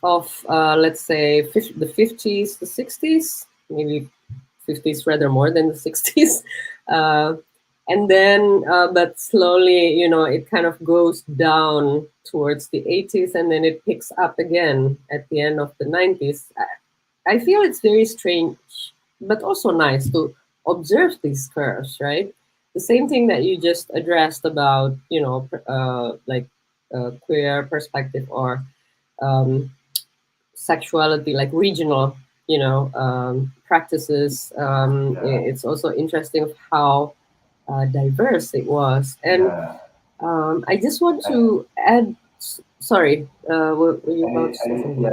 of let's say the 50s, the 60s, maybe 50s rather more than the 60s. And then but slowly it kind of goes down towards the 80s, and then it picks up again at the end of the 90s. I feel it's very strange but also nice to observe these curves, right? The same thing that you just addressed about like queer perspective or sexuality, like regional practices. It's also interesting how diverse it was. And Yeah. I just want to add, sorry, were you I about mean, to say something?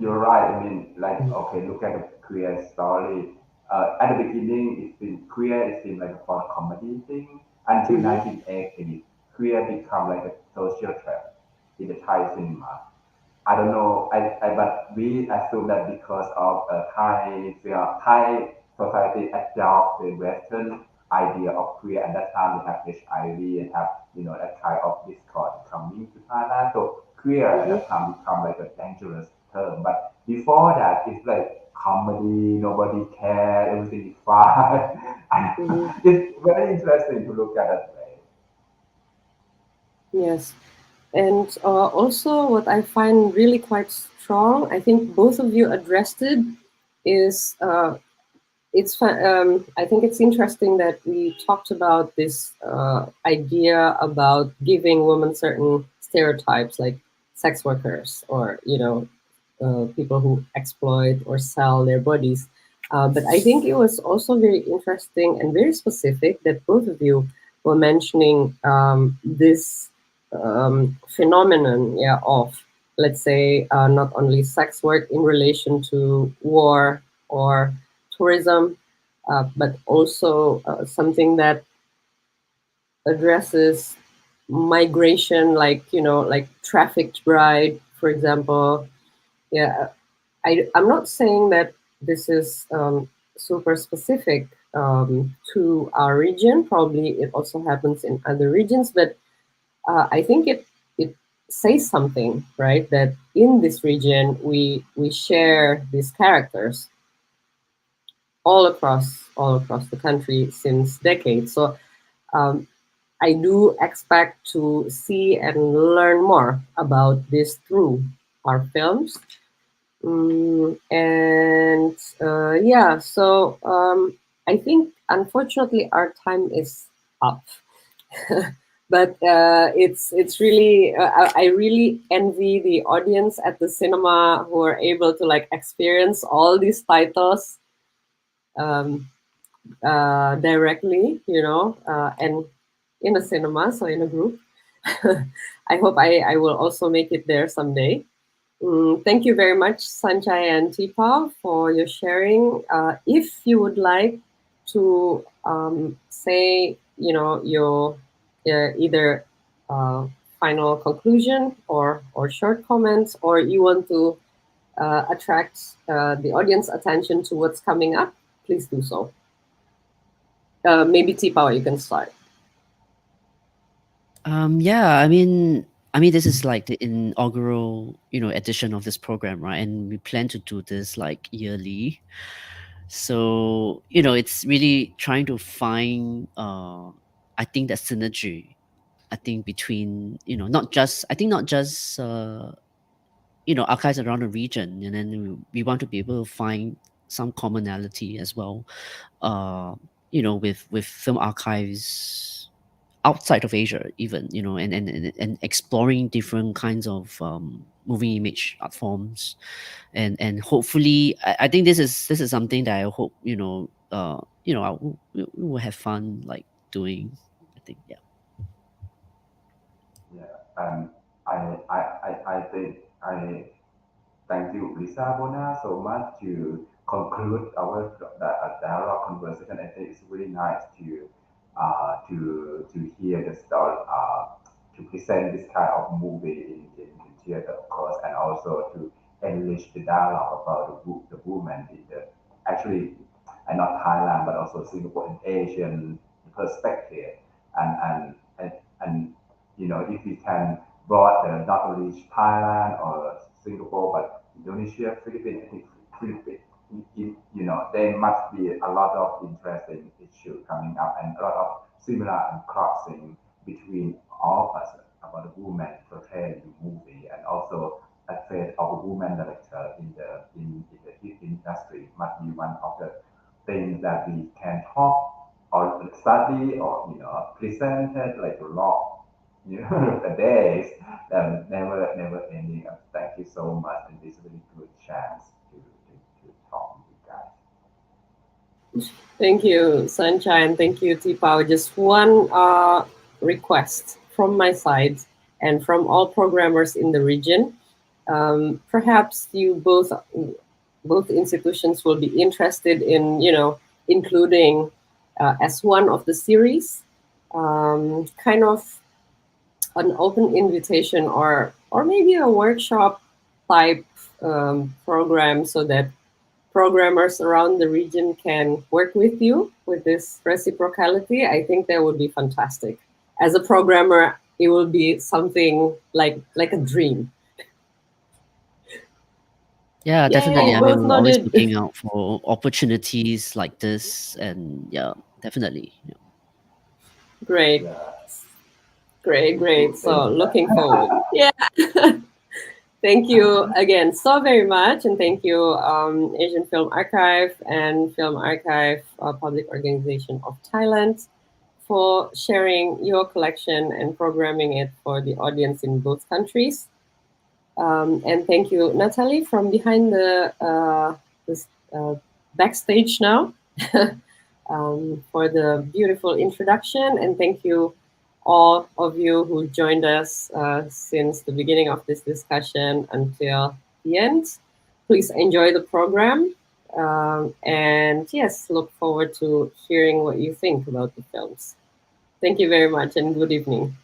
you're right. I mean, like, okay, look at the queer story. At the beginning, it's been queer. It's been like a for comedy thing until 1980s. Queer become like a social threat in the Thai cinema. I don't know. But we assume that because of Thai society adopt the Western idea of queer, and that time we have HIV and have that kind of discord coming to Thailand. So queer at that time become like a dangerous term. But before that, it's like comedy. Nobody care. Everything is fine. And it's very interesting to look at that way. Yes. And also, what I find really quite strong, I think both of you addressed it, is I think it's interesting that we talked about this idea about giving women certain stereotypes, like sex workers or people who exploit or sell their bodies. But I think it was also very interesting and very specific that both of you were mentioning this phenomenon, of, let's say, not only sex work in relation to war or tourism, but also something that addresses migration, like like trafficked bride, for example. Yeah, I'm not saying that this is super specific to our region. Probably it also happens in other regions, but I think it says something, right? That in this region we share these characters all across the country since decades. So I do expect to see and learn more about this through our films. And yeah, so I think, unfortunately, our time is up. But it's really I really envy the audience at the cinema who are able to like experience all these titles directly, and in a cinema, so in a group. I hope I will also make it there someday. Thank you very much, Sanchai and Tee Pao, for your sharing. If you would like to say, your either final conclusion or short comments, or you want to attract the audience attention to what's coming up, please do so. Maybe Tee Pao, you can start. Yeah, I mean, this is like the inaugural, edition of this program, right? And we plan to do this like yearly. So, it's really trying to find, I think that synergy, I think between, not just archives around the region, and then we want to be able to find some commonality as well, with film archives outside of Asia, even, and exploring different kinds of moving image art forms, and hopefully, I think this is something that I hope we will have fun like doing. I think, yeah. Yeah, I think I thank you, Lisabona, so much to conclude our dialogue conversation. I think it's really nice to hear the story, to present this kind of movie in theater, of course, and also to enrich the dialogue about the woman in the actually, and not Thailand, but also Singapore and Asian perspective, and and if we can brought not only Thailand or Singapore, but Indonesia, Philippines, I think Philippines, there must be a lot of interesting issues coming up and a lot of similar and crossing between all of us about the woman portrayed in the movie, and also a fate of a woman director in the hit industry must be one of the things that we can talk or study or presented like a lot, the days that never ending. Thank you so much, and this is a really good chance to talk with you guys. Thank you, Sanchai, and thank you, Tee Pao. Just one request from my side and from all programmers in the region. Perhaps you both institutions will be interested in, including as one of the series, kind of an open invitation or maybe a workshop type program, so that programmers around the region can work with you with this reciprocality. I think that would be fantastic. As a programmer, it will be something like a dream. Yeah, definitely. Yay, I mean, both we're always nodded. looking out for opportunities like this, and yeah, definitely. Yeah. Great. Yeah. Great. Good So thing. looking forward. Yeah. Thank you again so very much. And thank you, Asian Film Archive and Film Archive Public Organization of Thailand, for sharing your collection and programming it for the audience in both countries. And thank you, Natalie, from behind this backstage now, for the beautiful introduction. And thank you, all of you who joined us since the beginning of this discussion until the end. Please enjoy the program. And yes, look forward to hearing what you think about the films. Thank you very much and good evening.